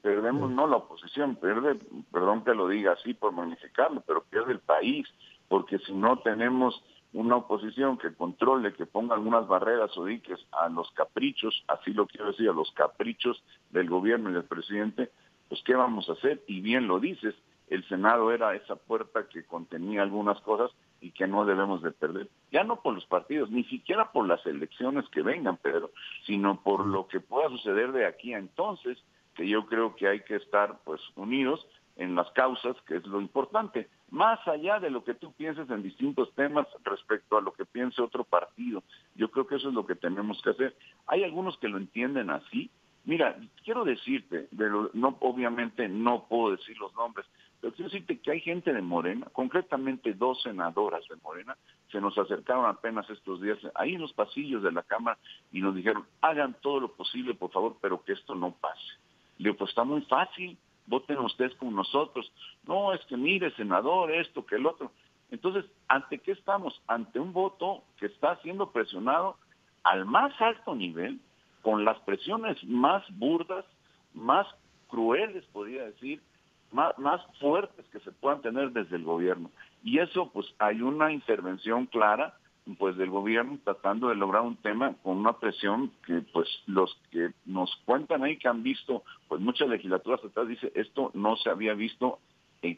Perdemos no la oposición, perdón que lo diga así por magnificarlo, pero pierde el país, porque si no tenemos una oposición que controle, que ponga algunas barreras o diques a los caprichos, así lo quiero decir, a los caprichos del gobierno y del presidente, pues ¿qué vamos a hacer? Y bien lo dices, el Senado era esa puerta que contenía algunas cosas y que no debemos de perder. Ya no por los partidos, ni siquiera por las elecciones que vengan, Pedro, sino por lo que pueda suceder de aquí a entonces, que yo creo que hay que estar pues unidos en las causas, que es lo importante, más allá de lo que tú pienses en distintos temas respecto a lo que piense otro partido. Yo creo que eso es lo que tenemos que hacer. Hay algunos que lo entienden así. Mira, quiero decirte, obviamente no puedo decir los nombres, pero quiero decirte que hay gente de Morena, concretamente 2 senadoras de Morena, se nos acercaron apenas estos días ahí en los pasillos de la Cámara y nos dijeron, hagan todo lo posible, por favor, pero que esto no pase. Le digo, pues está muy fácil, voten ustedes con nosotros. No, es que mire, senador, esto, que el otro. Entonces, ¿ante qué estamos? Ante un voto que está siendo presionado al más alto nivel, con las presiones más burdas, más crueles, podría decir, más fuertes que se puedan tener desde el gobierno. Y eso, pues, hay una intervención clara, pues, del gobierno tratando de lograr un tema con una presión que, pues, los que nos cuentan ahí que han visto, pues, muchas legislaturas atrás, dice, esto no se había visto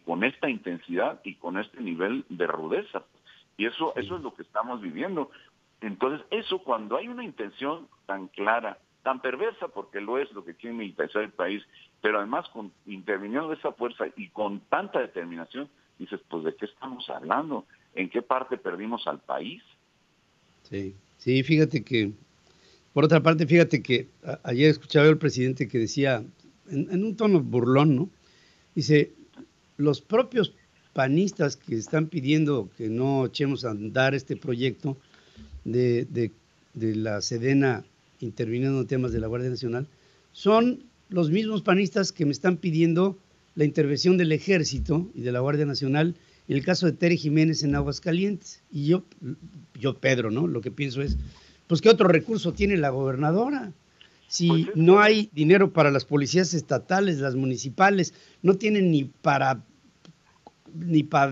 con esta intensidad y con este nivel de rudeza. Y eso es lo que estamos viviendo. Entonces, eso cuando hay una intención tan clara, tan perversa, porque lo es lo que quiere militarizar el país, pero además interviniendo de esa fuerza y con tanta determinación, dices, pues, ¿de qué estamos hablando? ¿En qué parte perdimos al país? Sí, fíjate que, por otra parte, fíjate que ayer escuchaba al presidente que decía, en un tono burlón, ¿no? Dice, los propios panistas que están pidiendo que no echemos a andar este proyecto de la Sedena interviniendo en temas de la Guardia Nacional, son los mismos panistas que me están pidiendo la intervención del Ejército y de la Guardia Nacional en el caso de Tere Jiménez en Aguascalientes. Y yo, Pedro, ¿no? Lo que pienso es, pues, ¿qué otro recurso tiene la gobernadora? Si no hay dinero para las policías estatales, las municipales, no tienen ni para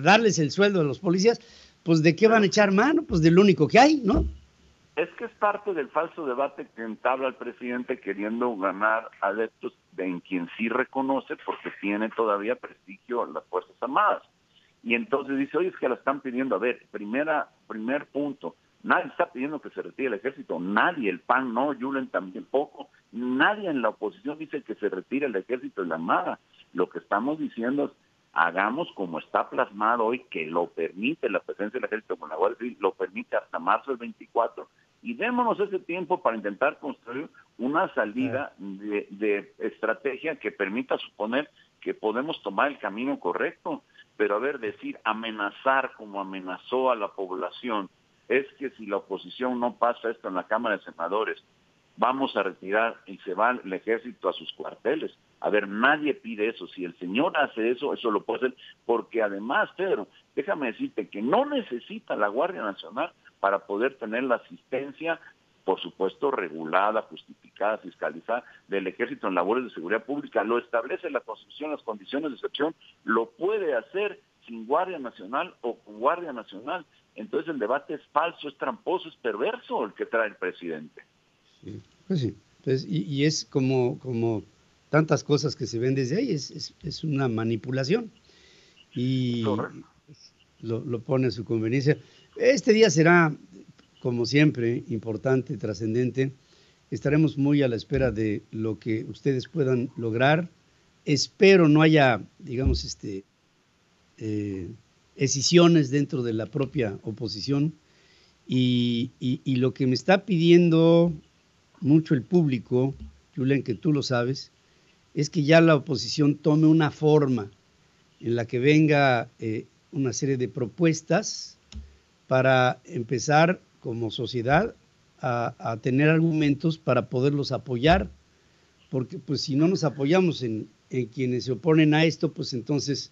darles el sueldo a los policías, pues, ¿de qué van a echar mano? Pues del único que hay, ¿no? Es que es parte del falso debate que entabla el presidente queriendo ganar adeptos en quien sí reconoce, porque tiene todavía prestigio las Fuerzas Armadas. Y entonces dice, oye, es que la están pidiendo. A ver, primer punto, nadie está pidiendo que se retire el ejército, nadie, el PAN no, Julen tampoco, nadie en la oposición dice que se retire el ejército y la Armada. Lo que estamos diciendo es, hagamos como está plasmado hoy, que lo permite la presencia del ejército con la Guardia Civil, lo permite hasta marzo del 24, y démonos ese tiempo para intentar construir una salida de estrategia que permita suponer que podemos tomar el camino correcto. Pero a ver, decir, amenazar como amenazó a la población, es que si la oposición no pasa esto en la Cámara de Senadores, vamos a retirar y se va el ejército a sus cuarteles. A ver, nadie pide eso. Si el señor hace eso, eso lo puede hacer, porque además, Pedro, déjame decirte que no necesita la Guardia Nacional para poder tener la asistencia por supuesto regulada, justificada, fiscalizada, del Ejército en labores de seguridad pública. Lo establece la Constitución, las condiciones de excepción, lo puede hacer sin Guardia Nacional o con Guardia Nacional. Entonces el debate es falso, es tramposo, es perverso el que trae el presidente. Sí, pues sí. Pues, y es como tantas cosas que se ven desde ahí, es una manipulación. Y lo pone a su conveniencia. Este día será, como siempre, importante, trascendente. Estaremos muy a la espera de lo que ustedes puedan lograr. Espero no haya, digamos, escisiones dentro de la propia oposición. Y lo que me está pidiendo mucho el público, Julen, que tú lo sabes, es que ya la oposición tome una forma en la que venga una serie de propuestas para empezar como sociedad a tener argumentos para poderlos apoyar, porque pues si no nos apoyamos en quienes se oponen a esto, pues entonces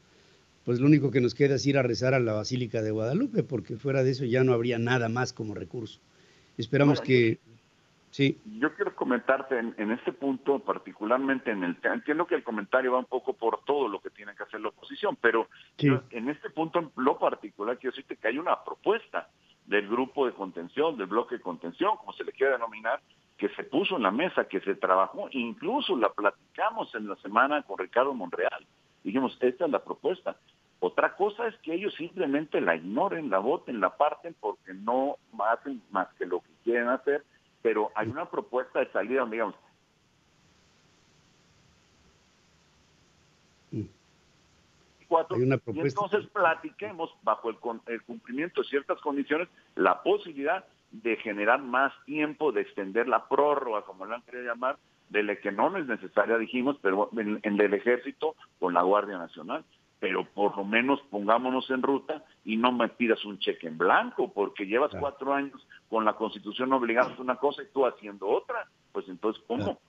pues lo único que nos queda es ir a rezar a la Basílica de Guadalupe, porque fuera de eso ya no habría nada más como recurso. Esperamos que... Sí. Yo quiero comentarte en este punto, particularmente entiendo que el comentario va un poco por todo lo que tiene que hacer la oposición, pero sí, en este punto en lo particular quiero decirte que hay una propuesta del grupo de contención, del bloque de contención, como se le quiera denominar, que se puso en la mesa, que se trabajó, incluso la platicamos en la semana con Ricardo Monreal. Dijimos, esta es la propuesta. Otra cosa es que ellos simplemente la ignoren, la voten, la parten, porque no hacen más que lo que quieren hacer, pero hay una propuesta de salida, digamos. Hay una propuesta. Y entonces platiquemos, bajo el cumplimiento de ciertas condiciones, la posibilidad de generar más tiempo, de extender la prórroga, como la han querido llamar, de la que no es necesaria, dijimos, pero en el Ejército con la Guardia Nacional. Pero por lo menos pongámonos en ruta y no me pidas un cheque en blanco, porque llevas 4 años con la Constitución obligando a una cosa y tú haciendo otra. Pues entonces, ¿cómo?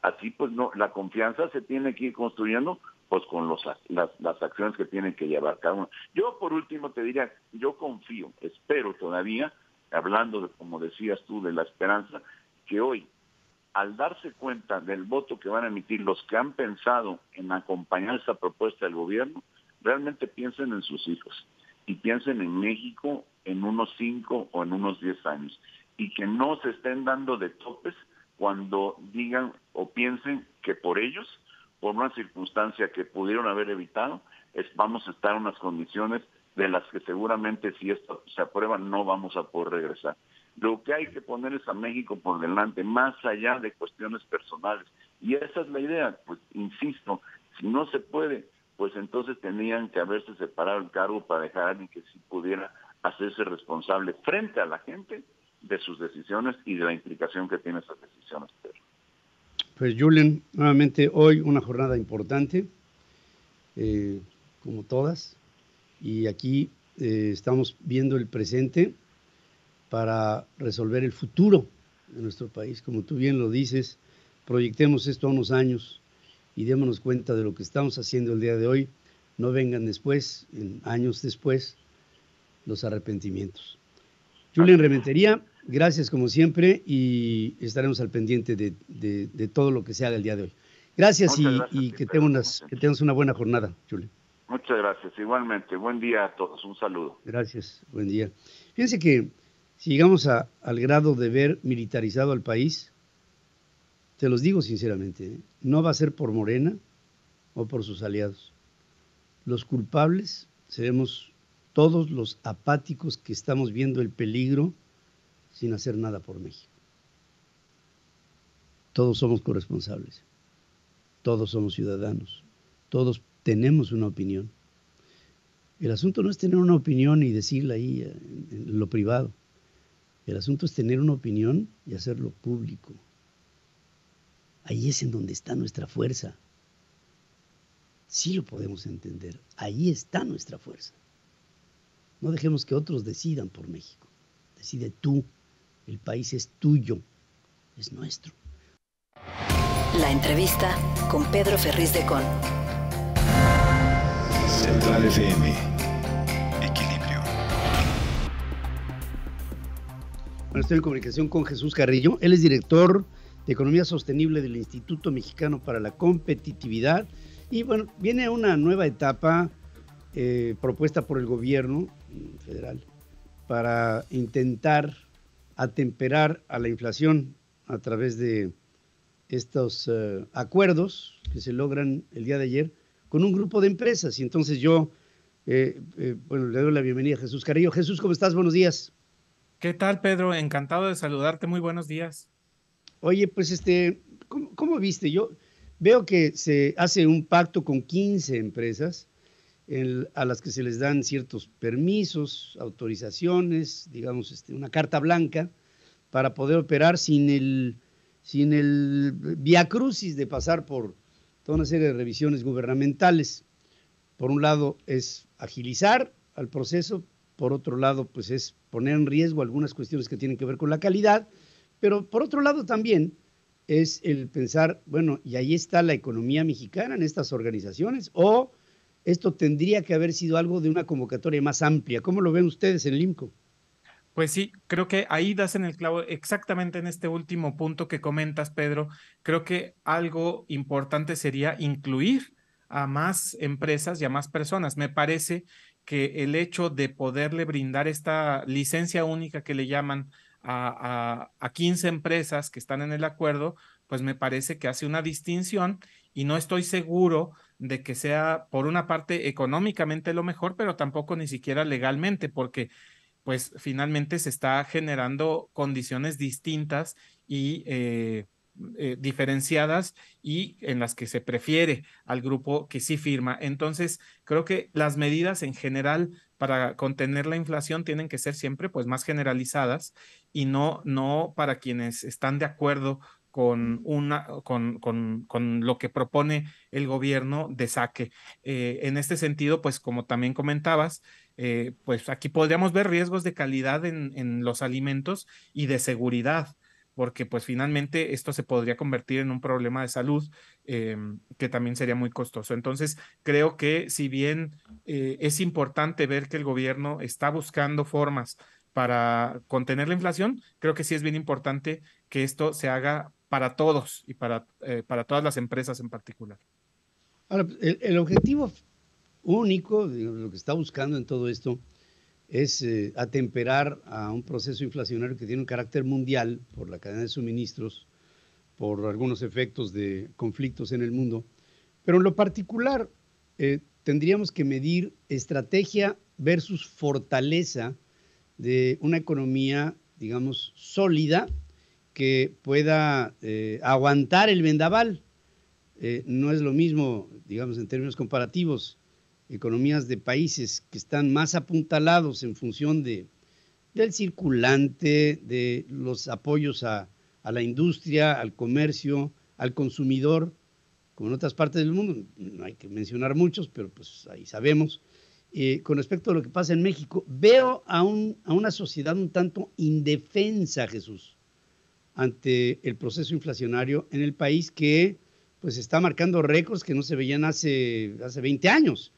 Así pues no, la confianza se tiene que ir construyendo pues con las acciones que tienen que llevar cada uno. Yo por último te diría, yo confío, espero todavía, hablando de, como decías tú, de la esperanza, que hoy, al darse cuenta del voto que van a emitir los que han pensado en acompañar esa propuesta del gobierno, realmente piensen en sus hijos y piensen en México en unos 5 o en unos 10 años y que no se estén dando de topes cuando digan o piensen que por ellos, por una circunstancia que pudieron haber evitado, vamos a estar en unas condiciones de las que seguramente si esto se aprueba no vamos a poder regresar. Lo que hay que poner es a México por delante, más allá de cuestiones personales. Y esa es la idea, pues insisto, si no se puede, pues entonces tenían que haberse separado el cargo para dejar a alguien que sí pudiera hacerse responsable frente a la gente de sus decisiones y de la implicación que tiene esas decisiones. Pues Julen, nuevamente hoy una jornada importante, como todas, y aquí estamos viendo el presente para resolver el futuro de nuestro país. Como tú bien lo dices, proyectemos esto a unos años y démonos cuenta de lo que estamos haciendo el día de hoy. No vengan después, años después, los arrepentimientos. Julen Rementería, gracias como siempre y estaremos al pendiente de todo lo que se haga el día de hoy. Gracias y que tengas una buena jornada, Julen. Muchas gracias, igualmente. Buen día a todos, un saludo. Gracias, buen día. Fíjense que si llegamos al grado de ver militarizado al país, te los digo sinceramente, no va a ser por Morena o por sus aliados. Los culpables seremos todos los apáticos que estamos viendo el peligro sin hacer nada por México. Todos somos corresponsables, todos somos ciudadanos, todos tenemos una opinión. El asunto no es tener una opinión y decirla ahí en lo privado. El asunto es tener una opinión y hacerlo público. Ahí es en donde está nuestra fuerza. Sí lo podemos entender. Ahí está nuestra fuerza. No dejemos que otros decidan por México. Decide tú. El país es tuyo. Es nuestro. La entrevista con Pedro Ferriz de Con. Central FM. Equilibrio. Bueno, estoy en comunicación con Jesús Carrillo. Él es director de Economía Sostenible del Instituto Mexicano para la Competitividad. Y bueno, viene una nueva etapa propuesta por el gobierno federal para intentar atemperar a la inflación a través de estos acuerdos que se logran el día de ayer con un grupo de empresas. Y entonces yo, bueno, le doy la bienvenida a Jesús Carrillo. Jesús, ¿cómo estás? Buenos días. ¿Qué tal, Pedro? Encantado de saludarte. Muy buenos días. Oye, pues ¿cómo viste? Yo veo que se hace un pacto con 15 empresas a las que se les dan ciertos permisos, autorizaciones, digamos, una carta blanca para poder operar sin el viacrucis de pasar por toda una serie de revisiones gubernamentales. Por un lado es agilizar al proceso, por otro lado pues es poner en riesgo algunas cuestiones que tienen que ver con la calidad, pero por otro lado también es el pensar, bueno, y ahí está la economía mexicana en estas organizaciones, o esto tendría que haber sido algo de una convocatoria más amplia. ¿Cómo lo ven ustedes en el IMCO? Pues sí, creo que ahí das en el clavo exactamente en este último punto que comentas, Pedro. Creo que algo importante sería incluir a más empresas y a más personas. Me parece que el hecho de poderle brindar esta licencia única que le llaman a 15 empresas que están en el acuerdo, pues me parece que hace una distinción y no estoy seguro de que sea por una parte económicamente lo mejor, pero tampoco ni siquiera legalmente, porque pues finalmente se está generando condiciones distintas y diferenciadas y en las que se prefiere al grupo que sí firma. Entonces, creo que las medidas en general para contener la inflación tienen que ser siempre pues más generalizadas y no para quienes están de acuerdo con lo que propone el gobierno de saque. En este sentido, pues como también comentabas, pues aquí podríamos ver riesgos de calidad en los alimentos y de seguridad, porque pues finalmente esto se podría convertir en un problema de salud que también sería muy costoso. Entonces, creo que si bien es importante ver que el gobierno está buscando formas para contener la inflación, creo que sí es bien importante que esto se haga para todos y para todas las empresas en particular. Ahora, el objetivo único, digamos, lo que está buscando en todo esto es atemperar a un proceso inflacionario que tiene un carácter mundial por la cadena de suministros, por algunos efectos de conflictos en el mundo. Pero en lo particular, tendríamos que medir estrategia versus fortaleza de una economía, digamos, sólida, que pueda aguantar el vendaval. No es lo mismo, digamos, en términos comparativos, economías de países que están más apuntalados en función del circulante, de los apoyos a la industria, al comercio, al consumidor, como en otras partes del mundo. No hay que mencionar muchos, pero pues ahí sabemos. Con respecto a lo que pasa en México, veo a una sociedad un tanto indefensa, Jesús, ante el proceso inflacionario en el país que pues está marcando récords que no se veían hace 20 años.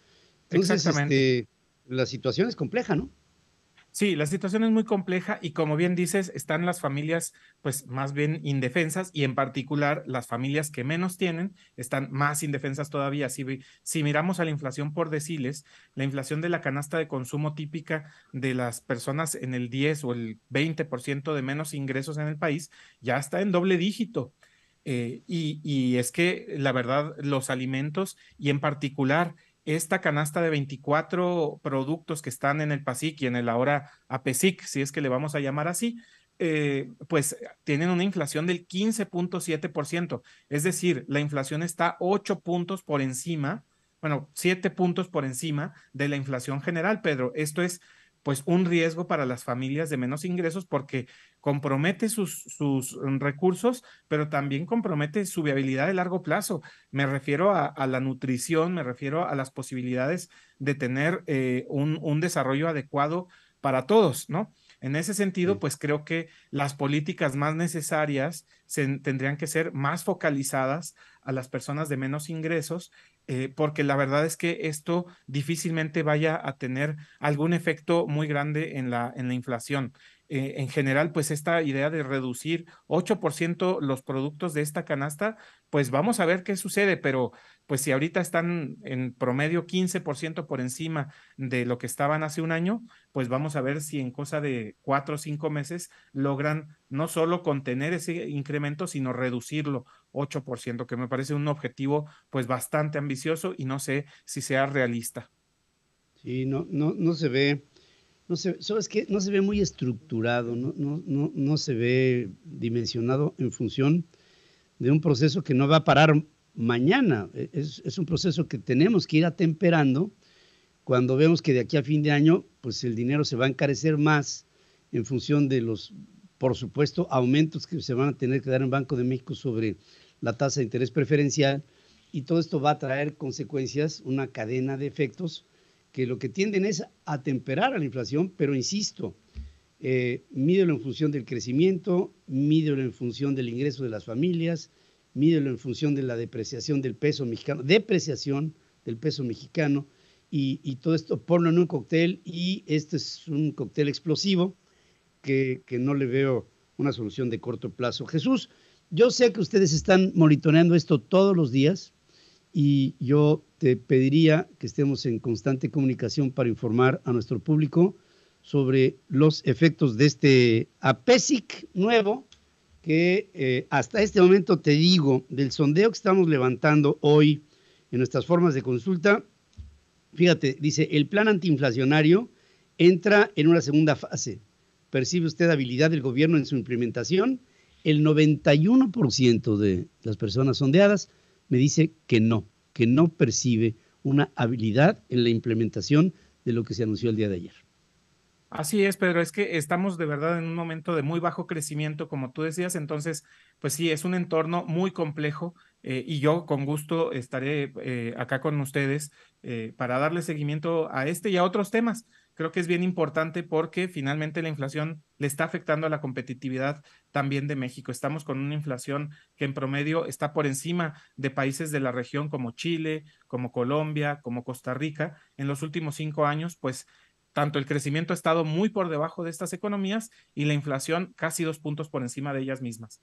Entonces, la situación es compleja, ¿no? Sí, la situación es muy compleja y como bien dices, están las familias pues más bien indefensas y en particular las familias que menos tienen están más indefensas todavía. Si miramos a la inflación por deciles, la inflación de la canasta de consumo típica de las personas en el 10 o el 20% de menos ingresos en el país ya está en doble dígito. Y es que la verdad los alimentos y en particular esta canasta de 24 productos que están en el PASIC y en el ahora APESIC, si es que le vamos a llamar así, pues tienen una inflación del 15.7%. Es decir, la inflación está 8 puntos por encima, bueno, 7 puntos por encima de la inflación general, Pedro. Esto es pues un riesgo para las familias de menos ingresos porque compromete sus recursos, pero también compromete su viabilidad de largo plazo. Me refiero a la nutrición, me refiero a las posibilidades de tener un desarrollo adecuado para todos, ¿no? En ese sentido, pues creo que las políticas más necesarias tendrían que ser más focalizadas a las personas de menos ingresos, porque la verdad es que esto difícilmente vaya a tener algún efecto muy grande en la inflación. en general, pues esta idea de reducir 8% los productos de esta canasta, pues vamos a ver qué sucede, pero pues si ahorita están en promedio 15% por encima de lo que estaban hace un año, pues vamos a ver si en cosa de 4 o 5 meses logran no solo contener ese incremento, sino reducirlo 8%, que me parece un objetivo pues bastante ambicioso y no sé si sea realista. Sí, no se ve. ¿Sabes qué? No se ve muy estructurado, no se ve dimensionado en función de un proceso que no va a parar mañana. Es un proceso que tenemos que ir atemperando cuando vemos que de aquí a fin de año, pues el dinero se va a encarecer más en función de los, por supuesto, aumentos que se van a tener que dar en Banco de México sobre la tasa de interés preferencial, y todo esto va a traer consecuencias, una cadena de efectos que lo que tienden es a temperar a la inflación, pero insisto, mídelo en función del crecimiento, mídelo en función del ingreso de las familias, mídelo en función de la depreciación del peso mexicano, y todo esto ponlo en un cóctel, y este es un cóctel explosivo que no le veo una solución de corto plazo. Jesús, yo sé que ustedes están monitoreando esto todos los días, y yo te pediría que estemos en constante comunicación para informar a nuestro público sobre los efectos de este APESIC nuevo, que hasta este momento, te digo, del sondeo que estamos levantando hoy en nuestras formas de consulta, fíjate, dice, el plan antiinflacionario entra en una segunda fase. ¿Percibe usted habilidad del gobierno en su implementación? El 91% de las personas sondeadas me dice que no percibe una habilidad en la implementación de lo que se anunció el día de ayer. Así es, Pedro, es que estamos de verdad en un momento de muy bajo crecimiento, como tú decías, entonces, pues sí, es un entorno muy complejo, y yo con gusto estaré acá con ustedes para darle seguimiento a este y a otros temas. Creo que es bien importante porque finalmente la inflación le está afectando a la competitividad también de México. Estamos con una inflación que en promedio está por encima de países de la región como Chile, como Colombia, como Costa Rica. En los últimos 5 años, pues tanto el crecimiento ha estado muy por debajo de estas economías y la inflación casi 2 puntos por encima de ellas mismas.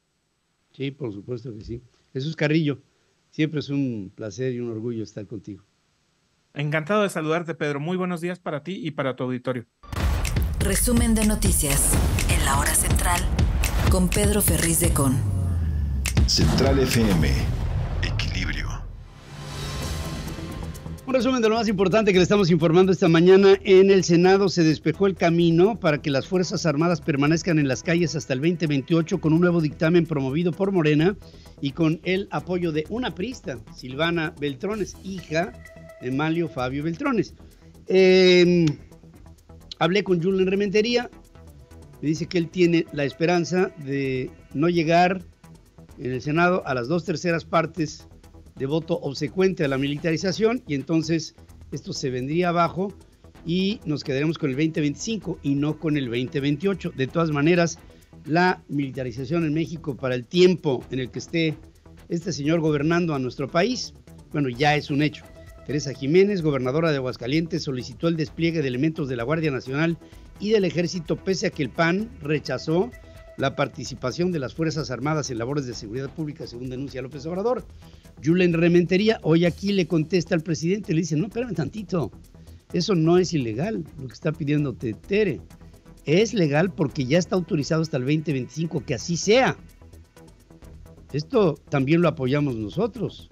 Sí, por supuesto que sí. Jesús Carrillo, siempre es un placer y un orgullo estar contigo. Encantado de saludarte, Pedro. Muy buenos días para ti y para tu auditorio. Resumen de noticias en la hora central con Pedro Ferriz de Con. Central FM. Equilibrio. Un resumen de lo más importante que le estamos informando esta mañana. En el Senado se despejó el camino para que las Fuerzas Armadas permanezcan en las calles hasta el 2028 con un nuevo dictamen promovido por Morena y con el apoyo de una priista, Silvana Beltrones, hija de Manlio Fabio Beltrones. Hablé con Julen Rementería, me dice que él tiene la esperanza de no llegar en el Senado a las 2/3 partes de voto obsecuente a la militarización, y entonces esto se vendría abajo y nos quedaremos con el 2025 y no con el 2028. De todas maneras, la militarización en México para el tiempo en el que esté este señor gobernando a nuestro país, bueno, ya es un hecho. Teresa Jiménez, gobernadora de Aguascalientes, solicitó el despliegue de elementos de la Guardia Nacional y del Ejército, pese a que el PAN rechazó la participación de las Fuerzas Armadas en labores de seguridad pública, según denuncia López Obrador. Julen Rementería hoy aquí le contesta al presidente, le dice, no, espérame tantito, eso no es ilegal, lo que está pidiendo Tere. Es legal porque ya está autorizado hasta el 2025, que así sea. Esto también lo apoyamos nosotros.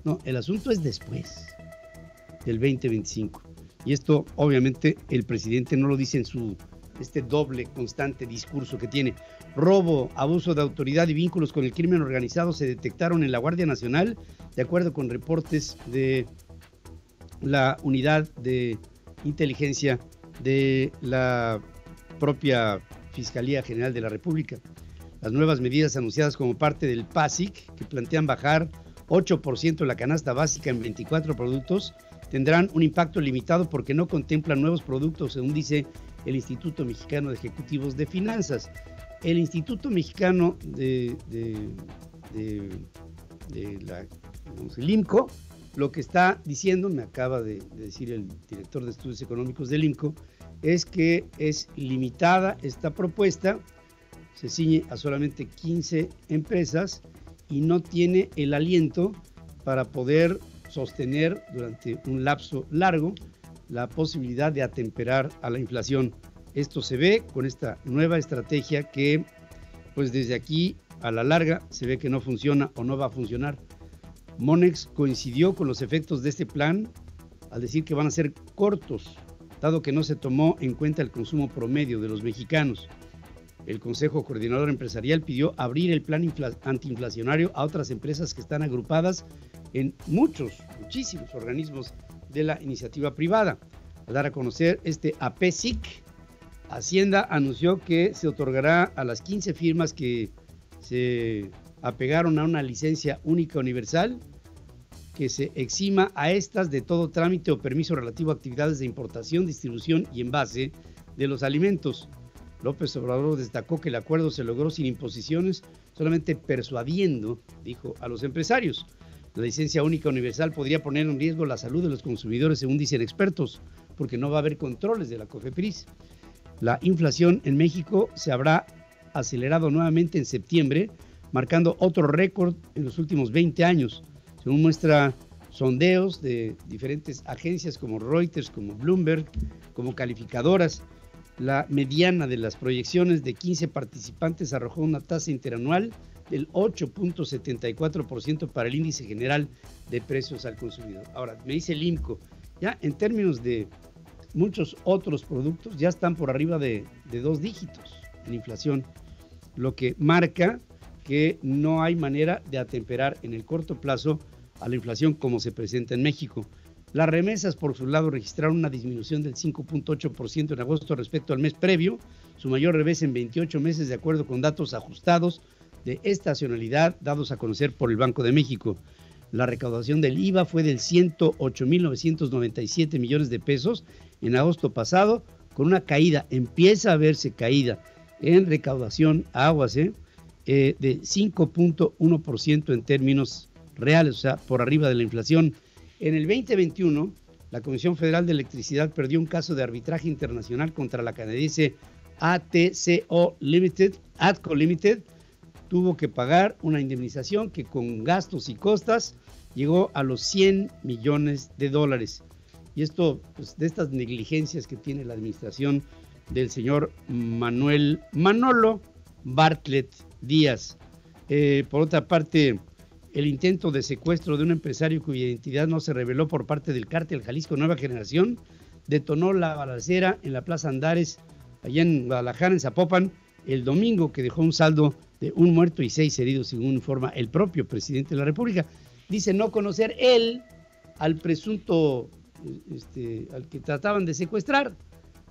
No, el asunto es después del 2025. Y esto, obviamente, el presidente no lo dice en su doble constante discurso que tiene. Robo, abuso de autoridad y vínculos con el crimen organizado se detectaron en la Guardia Nacional, de acuerdo con reportes de la Unidad de Inteligencia de la propia Fiscalía General de la República. Las nuevas medidas anunciadas como parte del PASIC, que plantean bajar 8% la canasta básica en 24 productos, tendrán un impacto limitado porque no contemplan nuevos productos, según dice el Instituto Mexicano de Ejecutivos de Finanzas. El Instituto Mexicano el IMCO lo que está diciendo, me acaba de decir el director de estudios económicos del INCO, es que es limitada esta propuesta, se ciñe a solamente 15 empresas y no tiene el aliento para poder sostener durante un lapso largo la posibilidad de atemperar a la inflación. Esto se ve con esta nueva estrategia que, pues desde aquí a la larga, se ve que no funciona o no va a funcionar. Monex coincidió con los efectos de este plan al decir que van a ser cortos, dado que no se tomó en cuenta el consumo promedio de los mexicanos. El Consejo Coordinador Empresarial pidió abrir el plan antiinflacionario a otras empresas que están agrupadas en muchísimos organismos de la iniciativa privada. Al dar a conocer este APESIC, Hacienda anunció que se otorgará a las 15 firmas que se apegaron a una licencia única universal, que se exima a estas de todo trámite o permiso relativo a actividades de importación, distribución y envase de los alimentos. López Obrador destacó que el acuerdo se logró sin imposiciones, solamente persuadiendo, dijo, a los empresarios. La licencia única universal podría poner en riesgo la salud de los consumidores, según dicen expertos, porque no va a haber controles de la COFEPRIS. La inflación en México se habrá acelerado nuevamente en septiembre, marcando otro récord en los últimos 20 años, según muestra sondeos de diferentes agencias como Reuters, como Bloomberg, como calificadoras. La mediana de las proyecciones de 15 participantes arrojó una tasa interanual del 8.74% para el índice general de precios al consumidor. Ahora, me dice el INCO, ya en términos de muchos otros productos, ya están por arriba de 2 dígitos en inflación, lo que marca que no hay manera de atemperar en el corto plazo a la inflación como se presenta en México. Las remesas, por su lado, registraron una disminución del 5.8% en agosto respecto al mes previo, su mayor revés en 28 meses, de acuerdo con datos ajustados de estacionalidad dados a conocer por el Banco de México. La recaudación del IVA fue del 108.997 millones de pesos en agosto pasado, con una caída, empieza a verse caída en recaudación aguas, de 5.1% en términos reales, o sea, por arriba de la inflación. En el 2021, la Comisión Federal de Electricidad perdió un caso de arbitraje internacional contra la canadiense ATCO Limited, tuvo que pagar una indemnización que con gastos y costas llegó a los $100 millones. Y esto, pues, de estas negligencias que tiene la administración del señor Manolo Bartlett Díaz. Por otra parte, el intento de secuestro de un empresario cuya identidad no se reveló por parte del cártel Jalisco Nueva Generación detonó la balacera en la Plaza Andares, allá en Guadalajara, en Zapopan, el domingo, que dejó un saldo de 1 muerto y 6 heridos, según informa el propio presidente de la República. Dice no conocer él al presunto, al que trataban de secuestrar.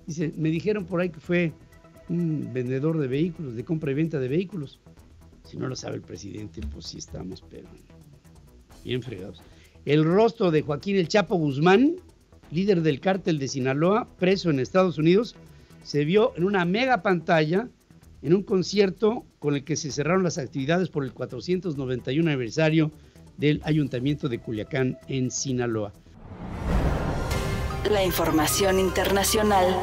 Dice, me dijeron por ahí que fue un vendedor de vehículos, de compra y venta de vehículos. Si no lo sabe el presidente, pues sí estamos, pero bien fregados. El rostro de Joaquín El Chapo Guzmán, líder del cártel de Sinaloa, preso en Estados Unidos, se vio en una mega pantalla en un concierto con el que se cerraron las actividades por el 491 aniversario del Ayuntamiento de Culiacán, en Sinaloa. La información internacional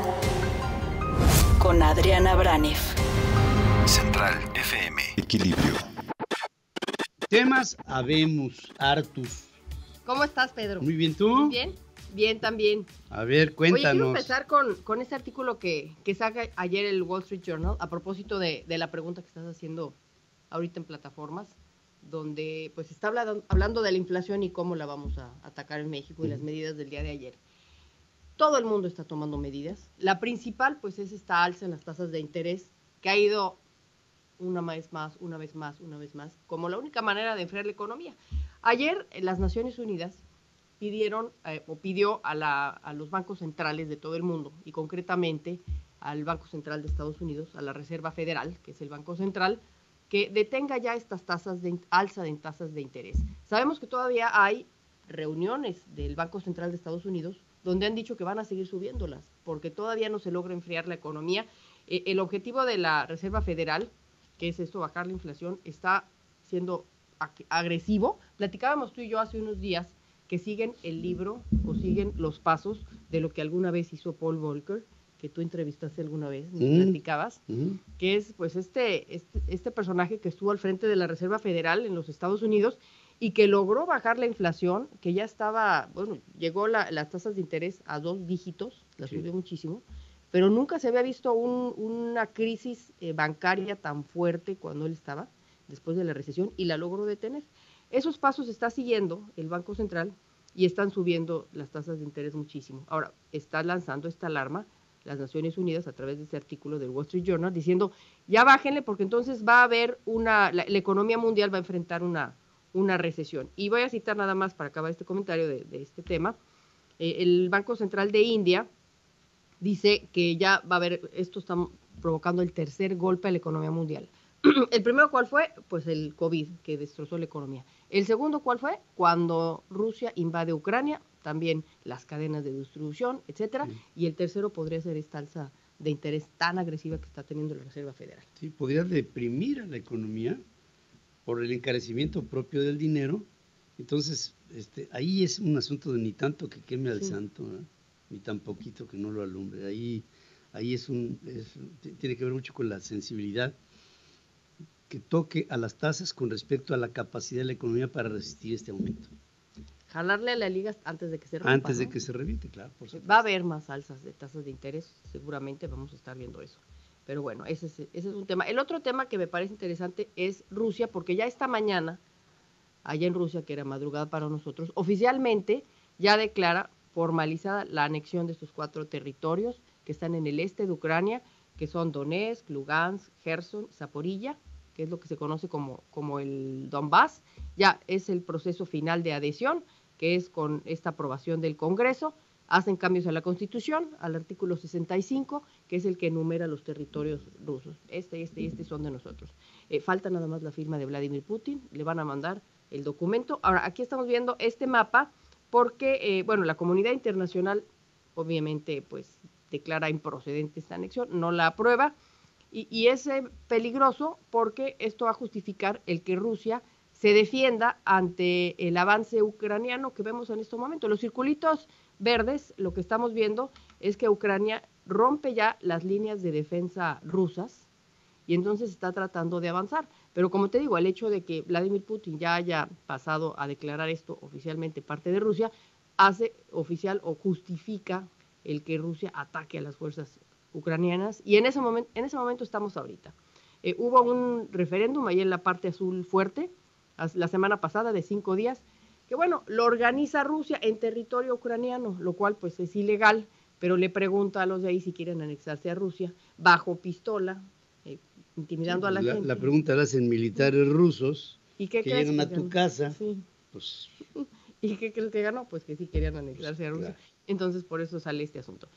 con Adriana Braniff. Central FM. Equilibrio. Temas habemos hartus. ¿Cómo estás, Pedro? Muy bien, ¿tú? Muy bien, bien también. A ver, cuéntanos. Oye, quiero empezar con este artículo que saca ayer el Wall Street Journal a propósito de la pregunta que estás haciendo ahorita en plataformas, donde pues está hablando de la inflación y cómo la vamos a atacar en México y las medidas del día de ayer. Todo el mundo está tomando medidas. La principal pues es esta alza en las tasas de interés que ha ido una vez más, como la única manera de enfriar la economía. Ayer las Naciones Unidas pidió a los bancos centrales de todo el mundo, y concretamente al Banco Central de Estados Unidos, a la Reserva Federal, que es el Banco Central, que detenga ya estas tasas de alza en tasas de interés. Sabemos que todavía hay reuniones del Banco Central de Estados Unidos donde han dicho que van a seguir subiéndolas, porque todavía no se logra enfriar la economía. El objetivo de la Reserva Federal, que es esto, bajar la inflación, está siendo agresivo. Platicábamos tú y yo hace unos días que siguen el libro o siguen los pasos de lo que alguna vez hizo Paul Volcker, que tú entrevistaste alguna vez, nos platicabas, que es pues este personaje que estuvo al frente de la Reserva Federal en los Estados Unidos y que logró bajar la inflación, que ya estaba, bueno, llegó las tasas de interés a 2 dígitos, la subió muchísimo, pero nunca se había visto una crisis bancaria tan fuerte cuando él estaba, después de la recesión, y la logró detener. Esos pasos está siguiendo el Banco Central y están subiendo las tasas de interés muchísimo. Ahora, está lanzando esta alarma las Naciones Unidas a través de este artículo del Wall Street Journal diciendo, ya bájenle porque entonces va a haber la economía mundial va a enfrentar una recesión. Y voy a citar nada más para acabar este comentario de este tema. El Banco Central de India dice que ya va a haber, esto está provocando el tercer golpe a la economía mundial. El primero, ¿cuál fue? Pues el COVID, que destrozó la economía. El segundo, ¿cuál fue? Cuando Rusia invade Ucrania, también las cadenas de distribución, etcétera. Y el tercero podría ser esta alza de interés tan agresiva que está teniendo la Reserva Federal. Sí, podría deprimir a la economía por el encarecimiento propio del dinero. Entonces, ahí es un asunto de ni tanto que queme al santo, ¿no? Ni tan poquito que no lo alumbre. Ahí tiene que ver mucho con la sensibilidad que toque a las tasas con respecto a la capacidad de la economía para resistir este aumento. Jalarle a la liga antes de que se rompa. Antes de que se reviente, claro, por supuesto. Va a haber más alzas de tasas de interés, seguramente vamos a estar viendo eso. Pero bueno, ese es un tema. El otro tema que me parece interesante es Rusia, porque ya esta mañana, allá en Rusia, que era madrugada para nosotros, oficialmente ya declara formalizada la anexión de estos 4 territorios que están en el este de Ucrania, que son Donetsk, Lugansk, Gerson, Zaporilla, que es lo que se conoce como el Donbass. Ya es el proceso final de adhesión, que es con esta aprobación del Congreso. Hacen cambios a la Constitución, al artículo 65, que es el que enumera los territorios rusos. Este son de nosotros. Falta nada más la firma de Vladimir Putin, le van a mandar el documento. Ahora, aquí estamos viendo este mapa porque, la comunidad internacional obviamente pues declara improcedente esta anexión, no la aprueba, y es peligroso porque esto va a justificar el que Rusia se defienda ante el avance ucraniano que vemos en estos momentos. Los circulitos verdes, lo que estamos viendo es que Ucrania rompe ya las líneas de defensa rusas y entonces está tratando de avanzar. Pero como te digo, el hecho de que Vladimir Putin ya haya pasado a declarar esto oficialmente parte de Rusia, hace oficial o justifica el que Rusia ataque a las fuerzas ucranianas, y en ese momento estamos ahorita. Hubo un referéndum ahí en la parte azul fuerte, la semana pasada, de 5 días, que lo organiza Rusia en territorio ucraniano, lo cual pues es ilegal, pero le pregunta a los de ahí si quieren anexarse a Rusia, bajo pistola, intimidando a la gente. La pregunta la hacen militares rusos, ¿y qué que llegan a tu casa, pues... ¿Y qué crees que ganó? Pues que sí querían anexarse a Rusia. Claro. Entonces por eso sale este asunto.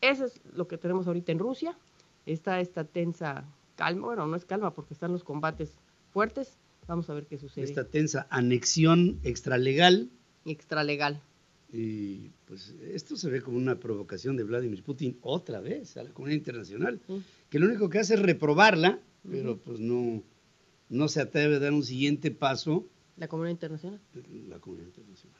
Eso es lo que tenemos ahorita en Rusia. Está esta tensa calma, no es calma porque están los combates fuertes. Vamos a ver qué sucede. Esta tensa anexión extralegal. Y pues esto se ve como una provocación de Vladimir Putin otra vez a la comunidad internacional, que lo único que hace es reprobarla, pero pues no se atreve a dar un siguiente paso. La comunidad internacional. La comunidad internacional.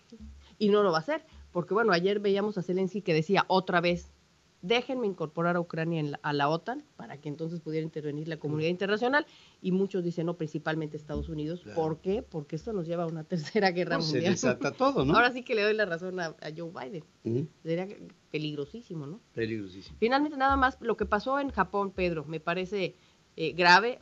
Y no lo va a hacer, porque ayer veíamos a Zelensky que decía otra vez, déjenme incorporar a Ucrania a la OTAN para que entonces pudiera intervenir la comunidad internacional, y muchos dicen no, principalmente Estados Unidos. Claro. ¿Por qué? Porque esto nos lleva a una tercera guerra mundial. Se desata todo, ¿no? Ahora sí que le doy la razón a Joe Biden. Sería peligrosísimo, ¿no? Peligrosísimo. Finalmente, nada más, lo que pasó en Japón, Pedro, me parece grave.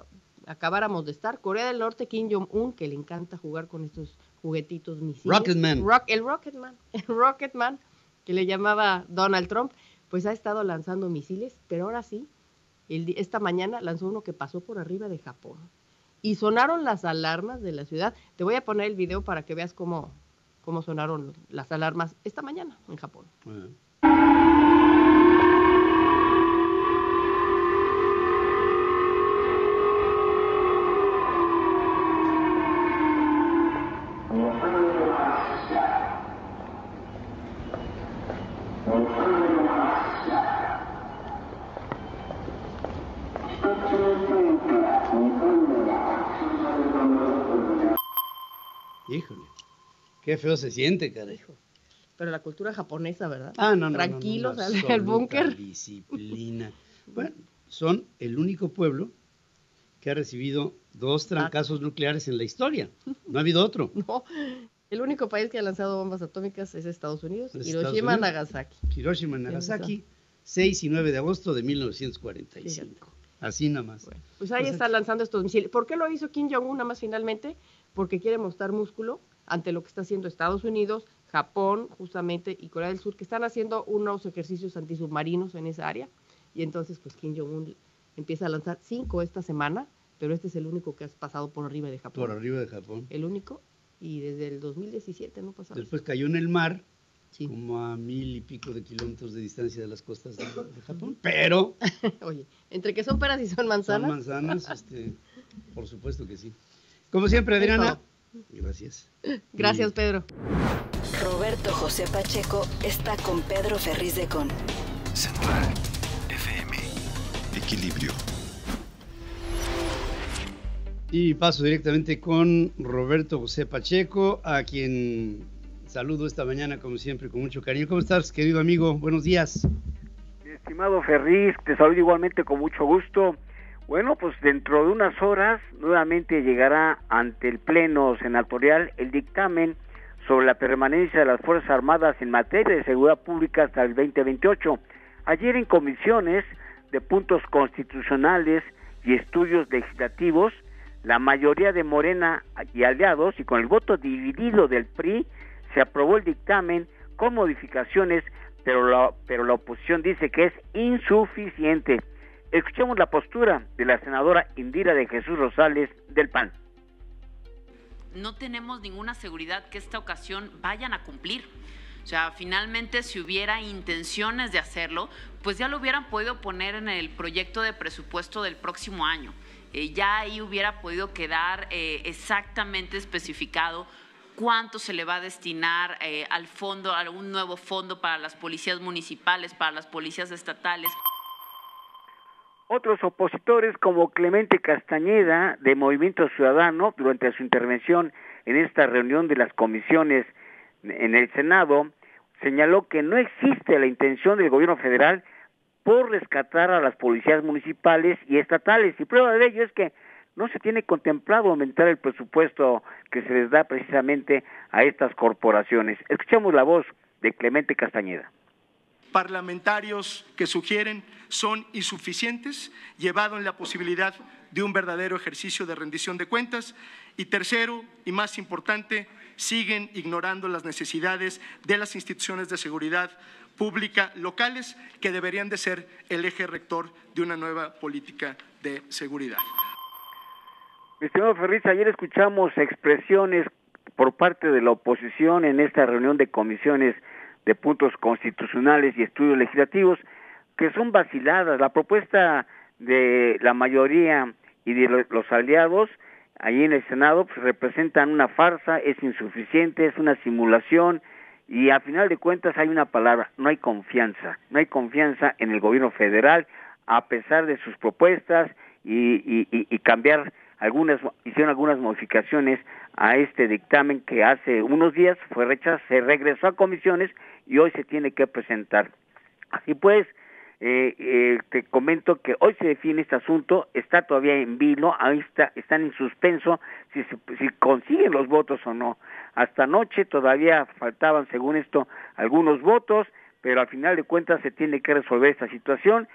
Acabáramos de estar, Corea del Norte, Kim Jong-un, que le encanta jugar con estos juguetitos misiles. Rocketman. El Rocketman, que le llamaba Donald Trump, pues ha estado lanzando misiles, pero ahora sí, esta mañana lanzó uno que pasó por arriba de Japón. Y sonaron las alarmas de la ciudad. Te voy a poner el video para que veas cómo sonaron las alarmas esta mañana en Japón. Híjole, Qué feo se siente, carajo. Pero la cultura japonesa, ¿verdad? No. Tranquilos, al búnker. Disciplina. Bueno, son el único pueblo que ha recibido 2 trancazos nucleares en la historia. No ha habido otro. No, el único país que ha lanzado bombas atómicas es Estados Unidos. Hiroshima, Nagasaki. Hiroshima, Nagasaki, 6 y 9 de agosto de 1945. Fíjate. Así nada más. Bueno, pues ahí está lanzando estos misiles. ¿Por qué lo hizo Kim Jong-un nada más finalmente? Porque quiere mostrar músculo ante lo que está haciendo Estados Unidos, Japón, justamente, y Corea del Sur, que están haciendo unos ejercicios antisubmarinos en esa área. Y entonces, pues Kim Jong-un empieza a lanzar 5 esta semana, pero este es el único que ha pasado por arriba de Japón. Por arriba de Japón. El único, y desde el 2017 no pasaba. Después cayó en el mar, como a 1000 y pico de kilómetros de distancia de las costas de Japón, pero... Oye, entre que son peras y son manzanas. Son manzanas, por supuesto que sí. Como siempre, Adriana. Gracias. Gracias, Pedro. Roberto José Pacheco está con Pedro Ferriz de Con. Central FM. Equilibrio. Y paso directamente con Roberto José Pacheco, a quien saludo esta mañana, como siempre, con mucho cariño. ¿Cómo estás, querido amigo? Buenos días. Estimado Ferriz, te saludo igualmente con mucho gusto. Bueno, pues dentro de unas horas nuevamente llegará ante el Pleno Senatorial el dictamen sobre la permanencia de las Fuerzas Armadas en materia de seguridad pública hasta el 2028. Ayer en comisiones de puntos constitucionales y estudios legislativos, la mayoría de Morena y aliados, y con el voto dividido del PRI, se aprobó el dictamen con modificaciones, pero la oposición dice que es insuficiente. Escuchemos la postura de la senadora Indira de Jesús Rosales del PAN. No tenemos ninguna seguridad que esta ocasión vayan a cumplir. O sea, finalmente si hubiera intenciones de hacerlo, pues ya lo hubieran podido poner en el proyecto de presupuesto del próximo año. Ya ahí hubiera podido quedar exactamente especificado cuánto se le va a destinar al fondo, a un nuevo fondo para las policías municipales, para las policías estatales. Otros opositores como Clemente Castañeda de Movimiento Ciudadano, durante su intervención en esta reunión de las comisiones en el Senado, señaló que no existe la intención del gobierno federal por rescatar a las policías municipales y estatales, y prueba de ello es que no se tiene contemplado aumentar el presupuesto que se les da precisamente a estas corporaciones. Escuchemos la voz de Clemente Castañeda. Parlamentarios que sugieren son insuficientes, llevado en la posibilidad de un verdadero ejercicio de rendición de cuentas. Y tercero, y más importante, siguen ignorando las necesidades de las instituciones de seguridad pública locales, que deberían de ser el eje rector de una nueva política de seguridad. Estimado Ferriz, ayer escuchamos expresiones por parte de la oposición en esta reunión de comisiones de puntos constitucionales y estudios legislativos, que son vaciladas. La propuesta de la mayoría y de los aliados allí en el Senado pues, representan una farsa, es insuficiente, es una simulación, y a final de cuentas hay una palabra: no hay confianza en el gobierno federal, a pesar de sus propuestas y cambiar hicieron algunas modificaciones a este dictamen que hace unos días fue rechazado, se regresó a comisiones y hoy se tiene que presentar. Así pues, te comento que hoy se define este asunto, está todavía en vilo, ahí están en suspenso si consiguen los votos o no. Hasta anoche todavía faltaban, según esto, algunos votos, pero al final de cuentas se tiene que resolver esta situación.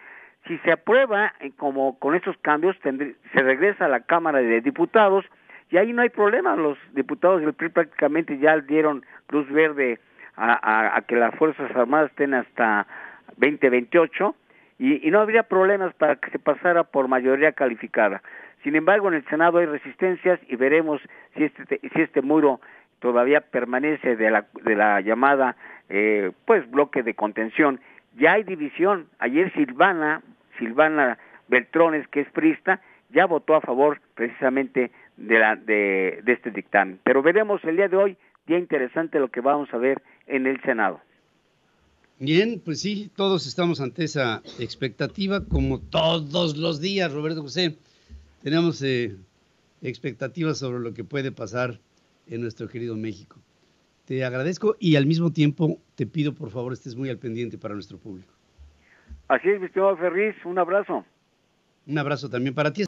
Si se aprueba, como con estos cambios, se regresa a la Cámara de Diputados y ahí no hay problema. Los diputados del PRI prácticamente ya dieron luz verde a que las Fuerzas Armadas estén hasta 2028 y no habría problemas para que se pasara por mayoría calificada. Sin embargo, en el Senado hay resistencias y veremos si este muro todavía permanece de la llamada bloque de contención. Ya hay división. Ayer Silvana Beltrones, que es priista, ya votó a favor precisamente de este dictamen. Pero veremos el día de hoy, día interesante lo que vamos a ver en el Senado. Bien, pues sí, todos estamos ante esa expectativa, como todos los días, Roberto José. Tenemos expectativas sobre lo que puede pasar en nuestro querido México. Te agradezco y al mismo tiempo te pido, por favor, estés muy al pendiente para nuestro público. Así es, mi estimado Ferriz, un abrazo. Un abrazo también para ti.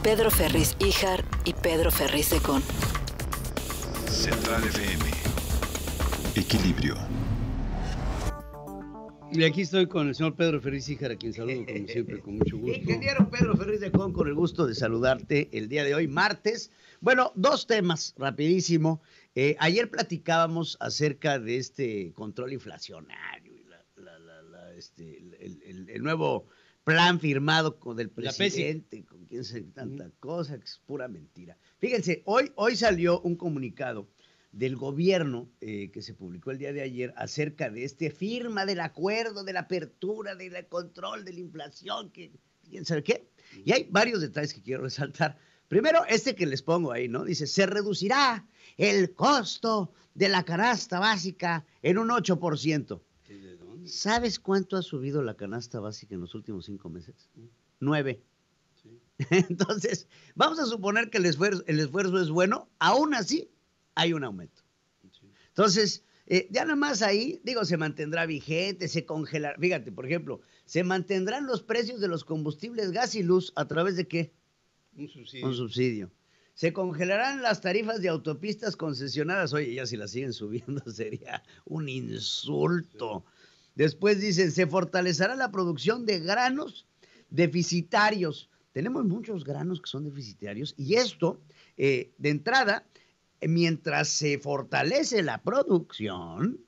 Pedro Ferriz Híjar y Pedro Ferriz de Con. Central FM. Equilibrio. Y aquí estoy con el señor Pedro Ferriz Híjar, a quien saludo como siempre con mucho gusto. Ingeniero Pedro Ferriz de Con el gusto de saludarte el día de hoy, martes. Bueno, dos temas, rapidísimo. Ayer platicábamos acerca de este control inflacionario y el nuevo plan firmado con el presidente, con quien se tanta cosa, que es pura mentira. Fíjense, hoy salió un comunicado del gobierno que se publicó el día de ayer acerca de firma del acuerdo, de la apertura, del control de la inflación, que quién sabe qué. Y hay varios detalles que quiero resaltar. Primero, que les pongo ahí, ¿no? Dice, se reducirá el costo de la canasta básica en un 8%. ¿Sabes cuánto ha subido la canasta básica en los últimos 5 meses? 9. Sí. Entonces, vamos a suponer que el esfuerzo es bueno, aún así hay un aumento. Sí. Entonces, ya nada más ahí, se mantendrá vigente, se congelará. Fíjate, por ejemplo, se mantendrán los precios de los combustibles, gas y luz, ¿a través de qué? Un subsidio. Un subsidio. Se congelarán las tarifas de autopistas concesionadas. Oye, ya si las siguen subiendo sería un insulto. Sí. Después dicen, se fortalecerá la producción de granos deficitarios. Tenemos muchos granos que son deficitarios y esto, de entrada, mientras se fortalece la producción,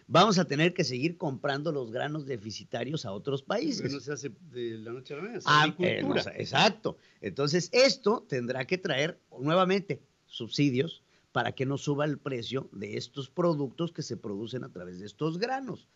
vamos a tener que seguir comprando los granos deficitarios a otros países. Pero no se hace de la noche a la mañana, exacto. Entonces, esto tendrá que traer nuevamente subsidios para que no suba el precio de estos productos que se producen a través de estos granos.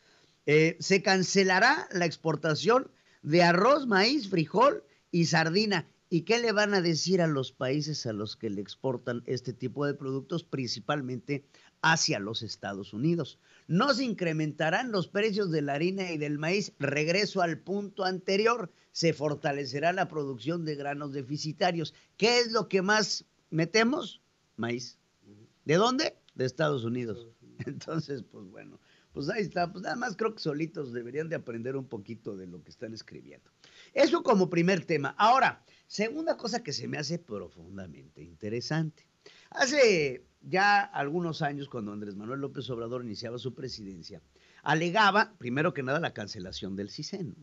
Se cancelará la exportación de arroz, maíz, frijol y sardina. ¿Y qué le van a decir a los países a los que le exportan este tipo de productos, principalmente hacia los Estados Unidos? No se incrementarán los precios de la harina y del maíz. Regreso al punto anterior. Se fortalecerá la producción de granos deficitarios. ¿Qué es lo que más metemos? Maíz. ¿De dónde? De Estados Unidos. Entonces, pues bueno, pues ahí está. Pues nada más creo que solitos deberían de aprender un poquito de lo que están escribiendo. Eso como primer tema. Ahora, segunda cosa que se me hace profundamente interesante. Hace ya algunos años, cuando Andrés Manuel López Obrador iniciaba su presidencia, alegaba, primero que nada, la cancelación del CISEN,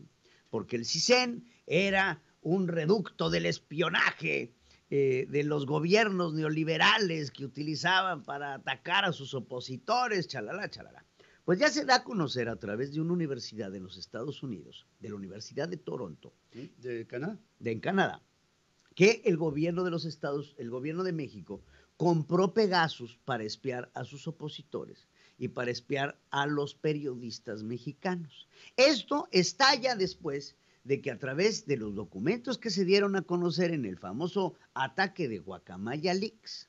porque el CISEN era un reducto del espionaje de los gobiernos neoliberales que utilizaban para atacar a sus opositores, chalala, chalala. Pues ya se da a conocer a través de una universidad en los Estados Unidos, de la Universidad de Toronto. ¿De Canadá? En Canadá, que el gobierno de México compró Pegasus para espiar a sus opositores y para espiar a los periodistas mexicanos. Esto estalla después de que a través de los documentos que se dieron a conocer en el famoso ataque de Guacamaya Leaks,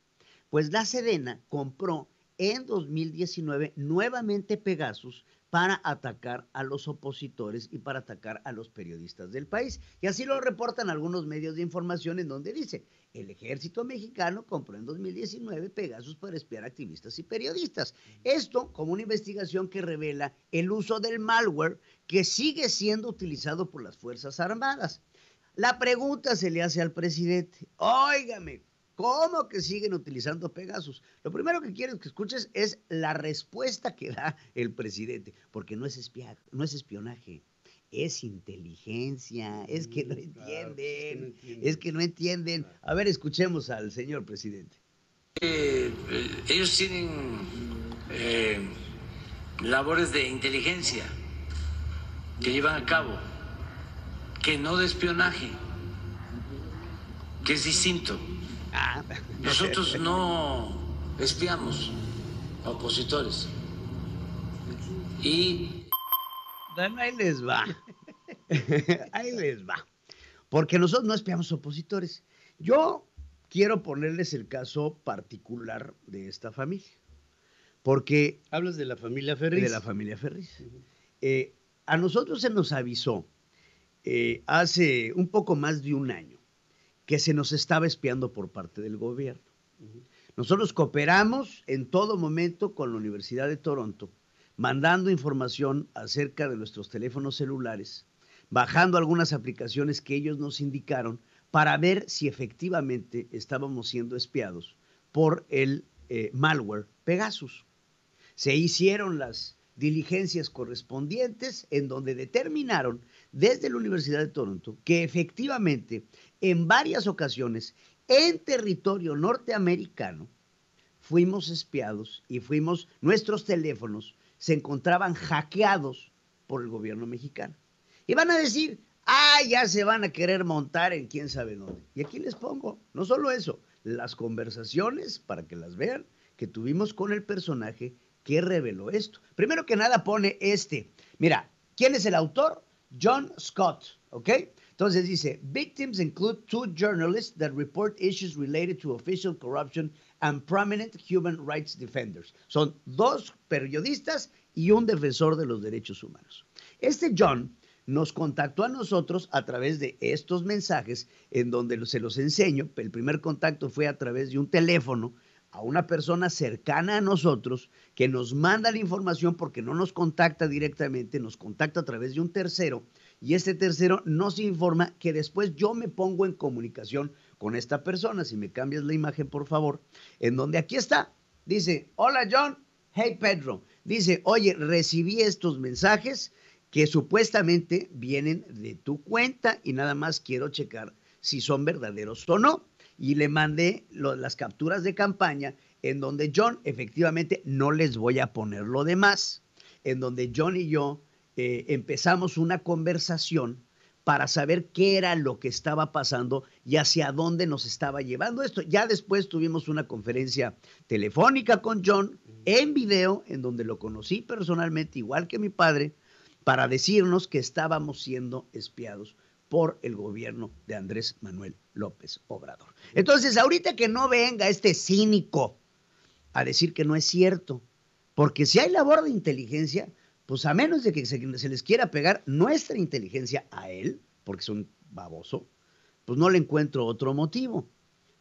pues la Sedena compró en 2019 nuevamente Pegasus para atacar a los opositores y para atacar a los periodistas del país. Y así lo reportan algunos medios de información en donde dice, el ejército mexicano compró en 2019 Pegasus para espiar a activistas y periodistas. Esto como una investigación que revela el uso del malware que sigue siendo utilizado por las Fuerzas Armadas. La pregunta se le hace al presidente, óigame, ¿cómo que siguen utilizando Pegasus? Lo primero que quiero que escuches es la respuesta que da el presidente, porque no es espionaje, es inteligencia, es que no entienden, es que no entienden. A ver, escuchemos al señor presidente. Ellos tienen labores de inteligencia que llevan a cabo, que no de espionaje, que es distinto. Nosotros no espiamos a opositores. Y bueno, ahí les va. Ahí les va. Porque nosotros no espiamos opositores. Yo quiero ponerles el caso particular de esta familia. Porque hablas de la familia Ferriz. De la familia Ferriz. A nosotros se nos avisó hace un poco más de un año que se nos estaba espiando por parte del gobierno. Nosotros cooperamos en todo momento con la Universidad de Toronto, mandando información acerca de nuestros teléfonos celulares, bajando algunas aplicaciones que ellos nos indicaron para ver si efectivamente estábamos siendo espiados por el malware Pegasus. Se hicieron las diligencias correspondientes en donde determinaron desde la Universidad de Toronto que efectivamente en varias ocasiones en territorio norteamericano fuimos espiados y nuestros teléfonos se encontraban hackeados por el gobierno mexicano. Y van a decir, ya se van a querer montar en quién sabe dónde. Y aquí les pongo, no solo eso, las conversaciones, para que las vean, que tuvimos con el personaje que reveló esto. Primero que nada pone mira, ¿quién es el autor? John Scott, ¿ok? Entonces dice, victims include 2 journalists that report issues related to official corruption and prominent human rights defenders. Son 2 periodistas y un defensor de los derechos humanos. John nos contactó a nosotros a través de estos mensajes en donde se los enseño. El primer contacto fue a través de un teléfono a una persona cercana a nosotros que nos manda la información porque no nos contacta directamente, nos contacta a través de un tercero y este tercero nos informa que después yo me pongo en comunicación con esta persona. Si me cambias la imagen, por favor, en donde aquí está. Dice, hola John, hey Pedro. Dice, oye, recibí estos mensajes que supuestamente vienen de tu cuenta y nada más quiero checar si son verdaderos o no. Y le mandé las capturas de campaña en donde John, efectivamente, no les voy a poner lo demás, en donde John y yo empezamos una conversación para saber qué era lo que estaba pasando y hacia dónde nos estaba llevando esto. Ya después tuvimos una conferencia telefónica con John en video, en donde lo conocí personalmente, igual que mi padre, para decirnos que estábamos siendo espiados por el gobierno de Andrés Manuel López Obrador. Entonces, ahorita que no venga este cínico a decir que no es cierto, porque si hay labor de inteligencia, pues a menos de que se les quiera pegar nuestra inteligencia a él, porque es un baboso, pues no le encuentro otro motivo,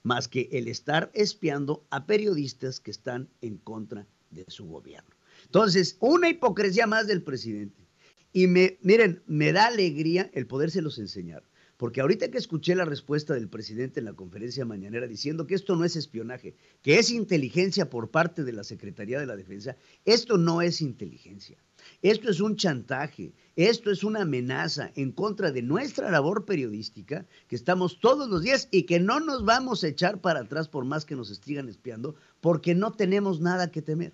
más que el estar espiando a periodistas que están en contra de su gobierno. Entonces, una hipocresía más del presidente. Y miren, me da alegría el podérselos enseñar, porque ahorita que escuché la respuesta del presidente en la conferencia mañanera diciendo que esto no es espionaje, que es inteligencia por parte de la Secretaría de la Defensa, esto no es inteligencia, esto es un chantaje, esto es una amenaza en contra de nuestra labor periodística, que estamos todos los días y que no nos vamos a echar para atrás por más que nos sigan espiando, porque no tenemos nada que temer,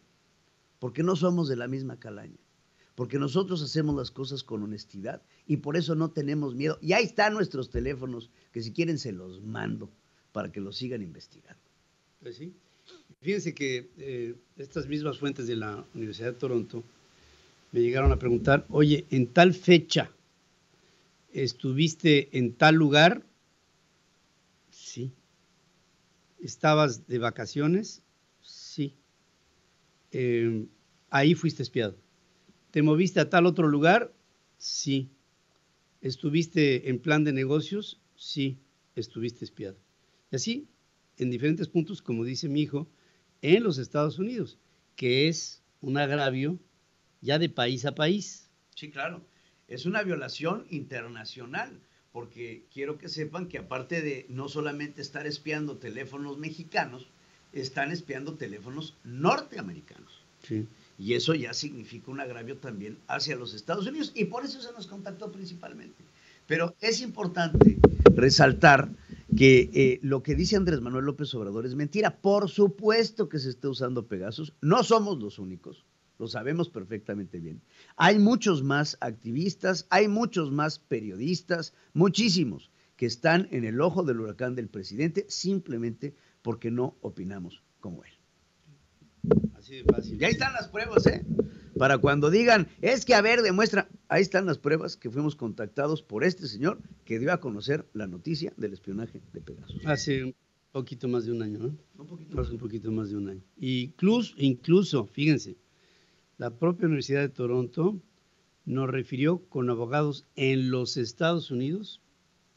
porque no somos de la misma calaña. Porque nosotros hacemos las cosas con honestidad y por eso no tenemos miedo. Y ahí están nuestros teléfonos, que si quieren se los mando para que los sigan investigando. Pues sí. Fíjense que estas mismas fuentes de la Universidad de Toronto me llegaron a preguntar, oye, en tal fecha, ¿estuviste en tal lugar? Sí. ¿Estabas de vacaciones? Sí. Ahí fuiste espiado. ¿Te moviste a tal otro lugar? Sí. ¿Estuviste en plan de negocios? Sí, estuviste espiado. Y así, en diferentes puntos, como dice mi hijo, en los Estados Unidos, que es un agravio ya de país a país. Sí, claro. Es una violación internacional, porque quiero que sepan que aparte de no solamente estar espiando teléfonos mexicanos, están espiando teléfonos norteamericanos. Sí. Y eso ya significa un agravio también hacia los Estados Unidos y por eso se nos contactó principalmente. Pero es importante resaltar que lo que dice Andrés Manuel López Obrador es mentira. Por supuesto que se está usando Pegasus. No somos los únicos, lo sabemos perfectamente bien. Hay muchos más activistas, hay muchos más periodistas, muchísimos, que están en el ojo del huracán del presidente simplemente porque no opinamos como él. Así de fácil. Y ahí están las pruebas, para cuando digan, es que a ver, demuestra, ahí están las pruebas que fuimos contactados por este señor que dio a conocer la noticia del espionaje de Pegasus. Hace un poquito más de un año, ¿no? Un poquito más de un año. Y incluso, fíjense, la propia Universidad de Toronto nos refirió con abogados en los Estados Unidos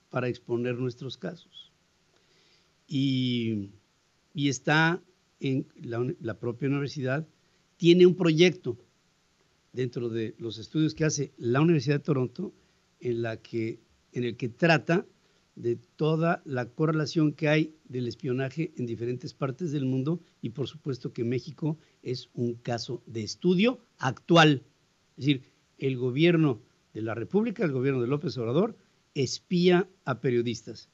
para exponer nuestros casos. Y está en la propia universidad tiene un proyecto dentro de los estudios que hace la Universidad de Toronto en el que trata de toda la correlación que hay del espionaje en diferentes partes del mundo, y por supuesto que México es un caso de estudio actual. Es decir, el gobierno de la República, el gobierno de López Obrador, espía a periodistas.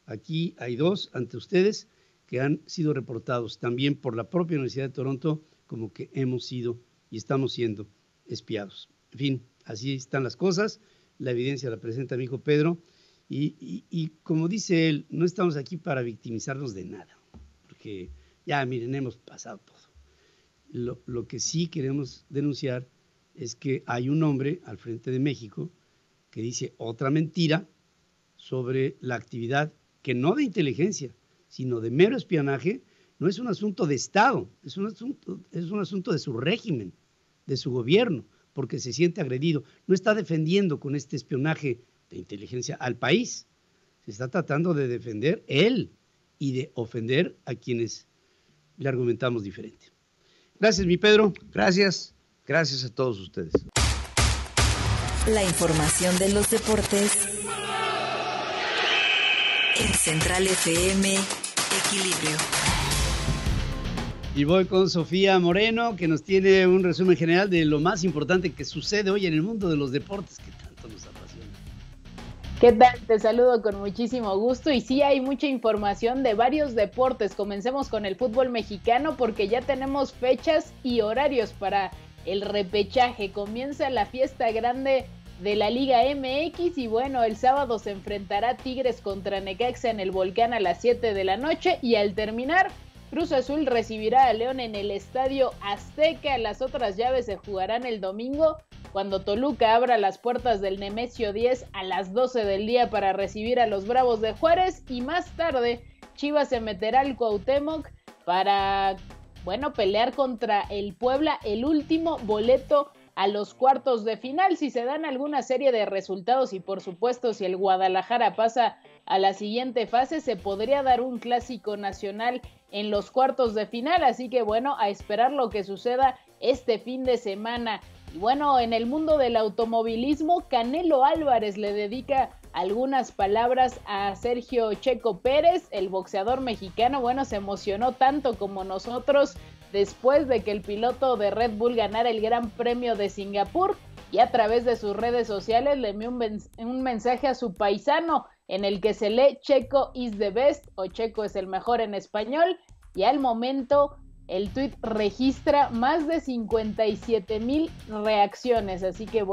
Aquí hay dos ante ustedes que han sido reportados también por la propia Universidad de Toronto como que hemos sido y estamos siendo espiados. En fin, así están las cosas. La evidencia la presenta mi hijo Pedro. Y como dice él, no estamos aquí para victimizarnos de nada, porque ya miren, hemos pasado todo. Lo que sí queremos denunciar es que hay un hombre al frente de México que dice otra mentira sobre la actividad que no de inteligencia, sino de mero espionaje. No es un asunto de Estado, es un asunto de su régimen, de su gobierno, porque se siente agredido. No está defendiendo con este espionaje de inteligencia al país, se está tratando de defender él y de ofender a quienes le argumentamos diferente. Gracias, mi Pedro. Gracias a todos ustedes. La información de los deportes en Central FM Equilibrio. Y voy con Sofía Moreno, que nos tiene un resumen general de lo más importante que sucede hoy en el mundo de los deportes, que tanto nos apasiona. ¿Qué tal? Te saludo con muchísimo gusto y sí hay mucha información de varios deportes. Comencemos con el fútbol mexicano porque ya tenemos fechas y horarios para el repechaje. Comienza la fiesta grande de la Liga MX y bueno, el sábado se enfrentará Tigres contra Necaxa en el Volcán a las 7 de la noche y al terminar Cruz Azul recibirá a León en el Estadio Azteca. Las otras llaves se jugarán el domingo cuando Toluca abra las puertas del Nemesio 10 a las 12 del día para recibir a los Bravos de Juárez y más tarde Chivas se meterá al Cuauhtémoc para, pelear contra el Puebla el último boleto a los cuartos de final. Si se dan alguna serie de resultados y por supuesto si el Guadalajara pasa a la siguiente fase, se podría dar un clásico nacional en los cuartos de final, así que a esperar lo que suceda este fin de semana. Y en el mundo del automovilismo, Canelo Álvarez le dedica algunas palabras a Sergio Checo Pérez, el boxeador mexicano. Se emocionó tanto como nosotros después de que el piloto de Red Bull ganara el Gran Premio de Singapur y a través de sus redes sociales le envió un mensaje a su paisano en el que se lee Checo is the best o Checo es el mejor en español y al momento el tuit registra más de 57,000 reacciones, así que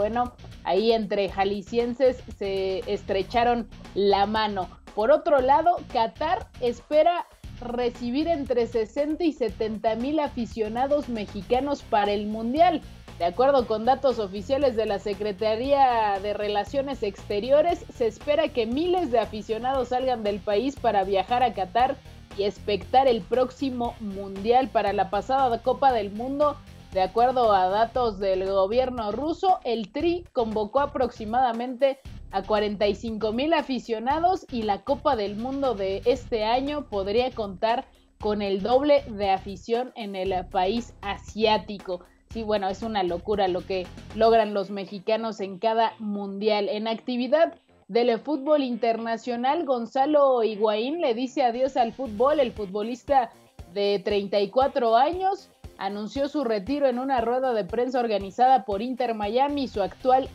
ahí entre jaliscienses se estrecharon la mano. Por otro lado, Qatar espera recibir entre 60 y 70,000 aficionados mexicanos para el Mundial. De acuerdo con datos oficiales de la Secretaría de Relaciones Exteriores, se espera que miles de aficionados salgan del país para viajar a Qatar y expectar el próximo Mundial. Para la pasada Copa del Mundo, de acuerdo a datos del gobierno ruso, el Tri convocó aproximadamente a 45,000 aficionados y la Copa del Mundo de este año podría contar con el doble de afición en el país asiático. Sí, es una locura lo que logran los mexicanos en cada mundial. En actividad del fútbol internacional, Gonzalo Higuaín le dice adiós al fútbol. El futbolista de 34 años anunció su retiro en una rueda de prensa organizada por Inter Miami, su actual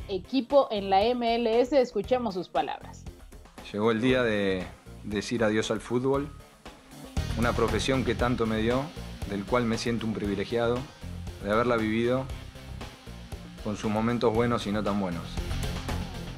equipo en la MLS. Escuchemos sus palabras. Llegó el día de decir adiós al fútbol, una profesión que tanto me dio, del cual me siento un privilegiado de haberla vivido con sus momentos buenos y no tan buenos.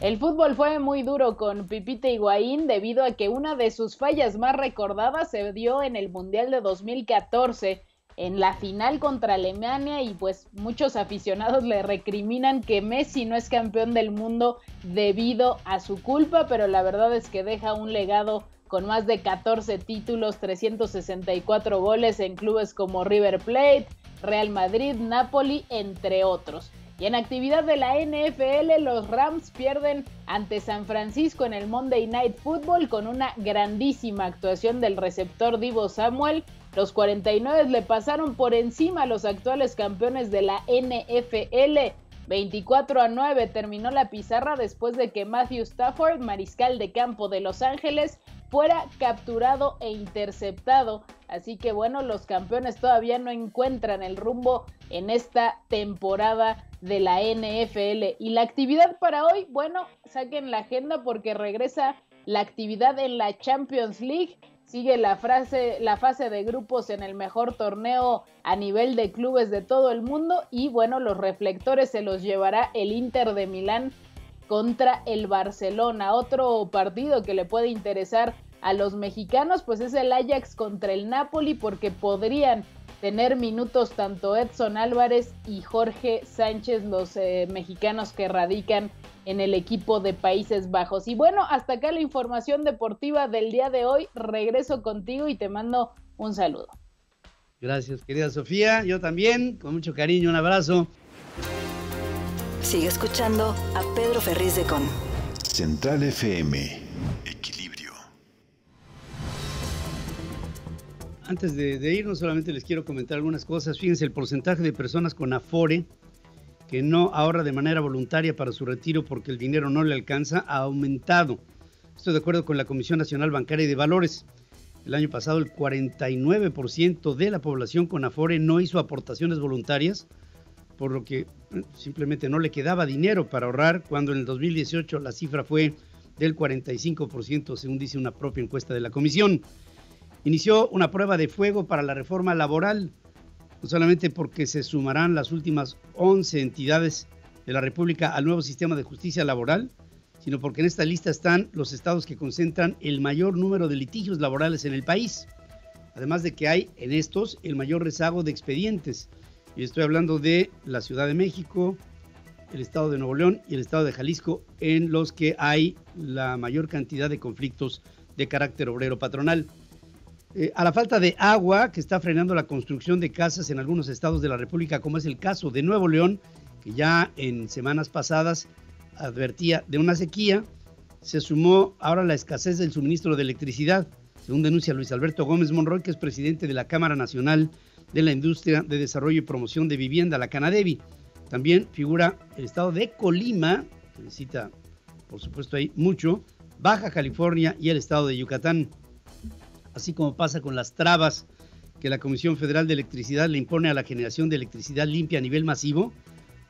El fútbol fue muy duro con Pipita Higuaín debido a que una de sus fallas más recordadas se dio en el Mundial de 2014 en la final contra Alemania y muchos aficionados le recriminan que Messi no es campeón del mundo debido a su culpa, pero la verdad es que deja un legado con más de 14 títulos, 364 goles en clubes como River Plate, Real Madrid, Napoli, entre otros. Y en actividad de la NFL, los Rams pierden ante San Francisco en el Monday Night Football con una grandísima actuación del receptor Deebo Samuel. Los 49 le pasaron por encima a los actuales campeones de la NFL. 24-9 terminó la pizarra después de que Matthew Stafford, mariscal de campo de Los Ángeles, fuera capturado e interceptado. Así que bueno, los campeones todavía no encuentran el rumbo en esta temporada de la NFL. Y la actividad para hoy, bueno, saquen la agenda porque regresa la actividad en la Champions League. Sigue la fase de grupos en el mejor torneo a nivel de clubes de todo el mundo. Y bueno, los reflectores se los llevará el Inter de Milán contra el Barcelona. Otro partido que le puede interesar a los mexicanos pues es el Ajax contra el Napoli, porque podrían tener minutos tanto Edson Álvarez y Jorge Sánchez, los mexicanos que radican en el equipo de Países Bajos. Y bueno, hasta acá la información deportiva del día de hoy. Regreso contigo y te mando un saludo. Gracias, querida Sofía. Yo también, con mucho cariño, un abrazo. Sigue escuchando a Pedro Ferriz de Con. Central FM. Equilibrio. Antes de irnos, solamente les quiero comentar algunas cosas. Fíjense, el porcentaje de personas con Afore que no ahorra de manera voluntaria para su retiro porque el dinero no le alcanza ha aumentado. Esto de acuerdo con la Comisión Nacional Bancaria y de Valores. El año pasado el 49% de la población con Afore no hizo aportaciones voluntarias, por lo que simplemente no le quedaba dinero para ahorrar, cuando en el 2018 la cifra fue del 45%, según dice una propia encuesta de la Comisión. Inició una prueba de fuego para la reforma laboral, no solamente porque se sumarán las últimas 11 entidades de la República al nuevo sistema de justicia laboral, sino porque en esta lista están los estados que concentran el mayor número de litigios laborales en el país, además de que hay en estos el mayor rezago de expedientes. Y estoy hablando de la Ciudad de México, el estado de Nuevo León y el estado de Jalisco, en los que hay la mayor cantidad de conflictos de carácter obrero patronal. A la falta de agua que está frenando la construcción de casas en algunos estados de la República, como es el caso de Nuevo León, que ya en semanas pasadas advertía de una sequía, se sumó ahora la escasez del suministro de electricidad, según denuncia Luis Alberto Gómez Monroy, que es presidente de la Cámara Nacional de la Industria de Desarrollo y Promoción de Vivienda, la Canadevi. También figura el estado de Colima, que necesita, por supuesto, ahí mucho, Baja California y el estado de Yucatán. Así como pasa con las trabas que la Comisión Federal de Electricidad le impone a la generación de electricidad limpia a nivel masivo,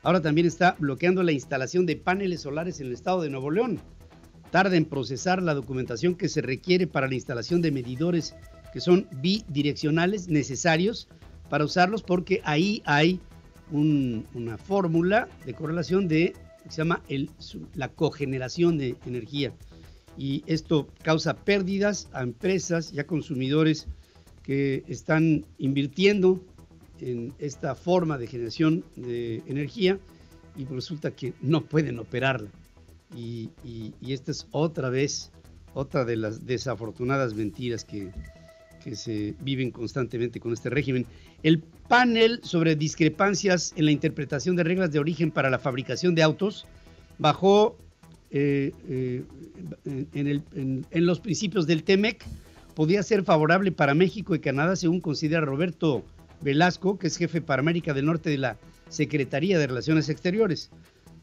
ahora también está bloqueando la instalación de paneles solares en el estado de Nuevo León. Tarda en procesar la documentación que se requiere para la instalación de medidores que son bidireccionales necesarios para usarlos, porque ahí hay una fórmula de correlación que se llama la cogeneración de energía. Y esto causa pérdidas a empresas y a consumidores que están invirtiendo en esta forma de generación de energía y resulta que no pueden operarla. Y esta es otra de las desafortunadas mentiras que se viven constantemente con este régimen. El panel sobre discrepancias en la interpretación de reglas de origen para la fabricación de autos bajó en los principios del TEMEC. Podía ser favorable para México y Canadá, según considera Roberto Velasco, que es jefe para América del Norte de la Secretaría de Relaciones Exteriores.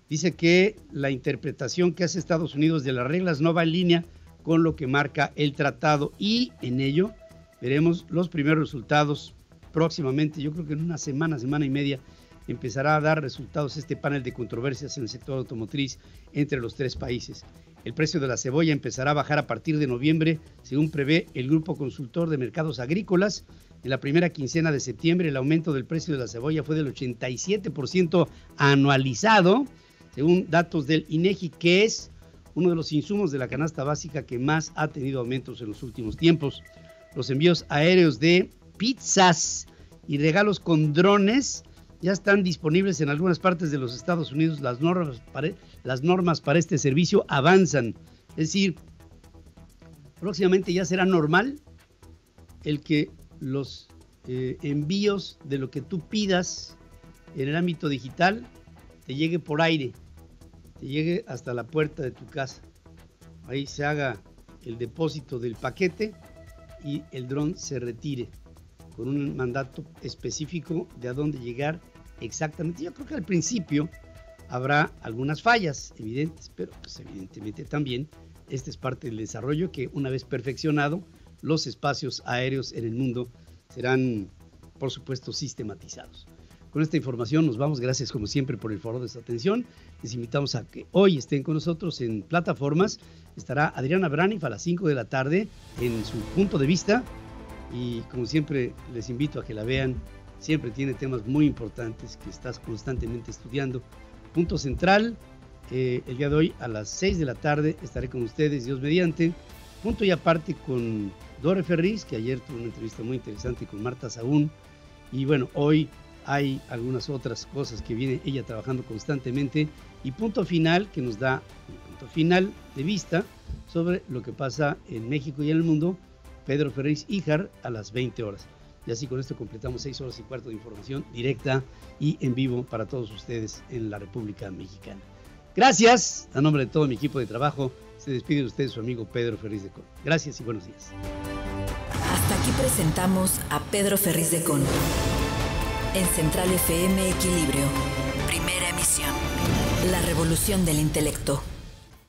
Dice que la interpretación que hace Estados Unidos de las reglas no va en línea con lo que marca el tratado, y en ello veremos los primeros resultados próximamente. Yo creo que en una semana y media empezará a dar resultados este panel de controversias en el sector automotriz entre los tres países. El precio de la cebolla empezará a bajar a partir de noviembre, según prevé el Grupo Consultor de Mercados Agrícolas. En la primera quincena de septiembre, el aumento del precio de la cebolla fue del 87% anualizado, según datos del INEGI, que es uno de los insumos de la canasta básica que más ha tenido aumentos en los últimos tiempos. Los envíos aéreos de pizzas y regalos con drones ya están disponibles en algunas partes de los Estados Unidos. Las normas para este servicio avanzan. Es decir, próximamente ya será normal el que los envíos de lo que tú pidas en el ámbito digital te te llegue por aire, te llegue hasta la puerta de tu casa. Ahí se haga el depósito del paquete y el dron se retire con un mandato específico de a dónde llegar exactamente. Yo creo que al principio habrá algunas fallas evidentes, pero pues evidentemente también este es parte del desarrollo que una vez perfeccionado, los espacios aéreos en el mundo serán, por supuesto, sistematizados. Con esta información nos vamos. Gracias como siempre por el favor de su atención. Les invitamos a que hoy estén con nosotros en plataformas. Estará Adriana Braniff a las 5 de la tarde en su punto de vista. Y como siempre les invito a que la vean. Siempre tiene temas muy importantes que estás constantemente estudiando. Punto Central, el día de hoy a las 6 de la tarde estaré con ustedes, Dios mediante. Punto y aparte con Dore Ferriz, que ayer tuvo una entrevista muy interesante con Marta Sahún. Y bueno, hoy hay algunas otras cosas que viene ella trabajando constantemente. Y punto final, que nos da un punto final de vista sobre lo que pasa en México y en el mundo, Pedro Ferriz Híjar a las 20 horas. Y así con esto completamos 6 horas y cuarto de información directa y en vivo para todos ustedes en la República Mexicana. Gracias, a nombre de todo mi equipo de trabajo, se despide de ustedes su amigo Pedro Ferriz de Con. Gracias y buenos días. Hasta aquí presentamos a Pedro Ferriz de Con. En Central FM Equilibrio, primera emisión. La revolución del intelecto.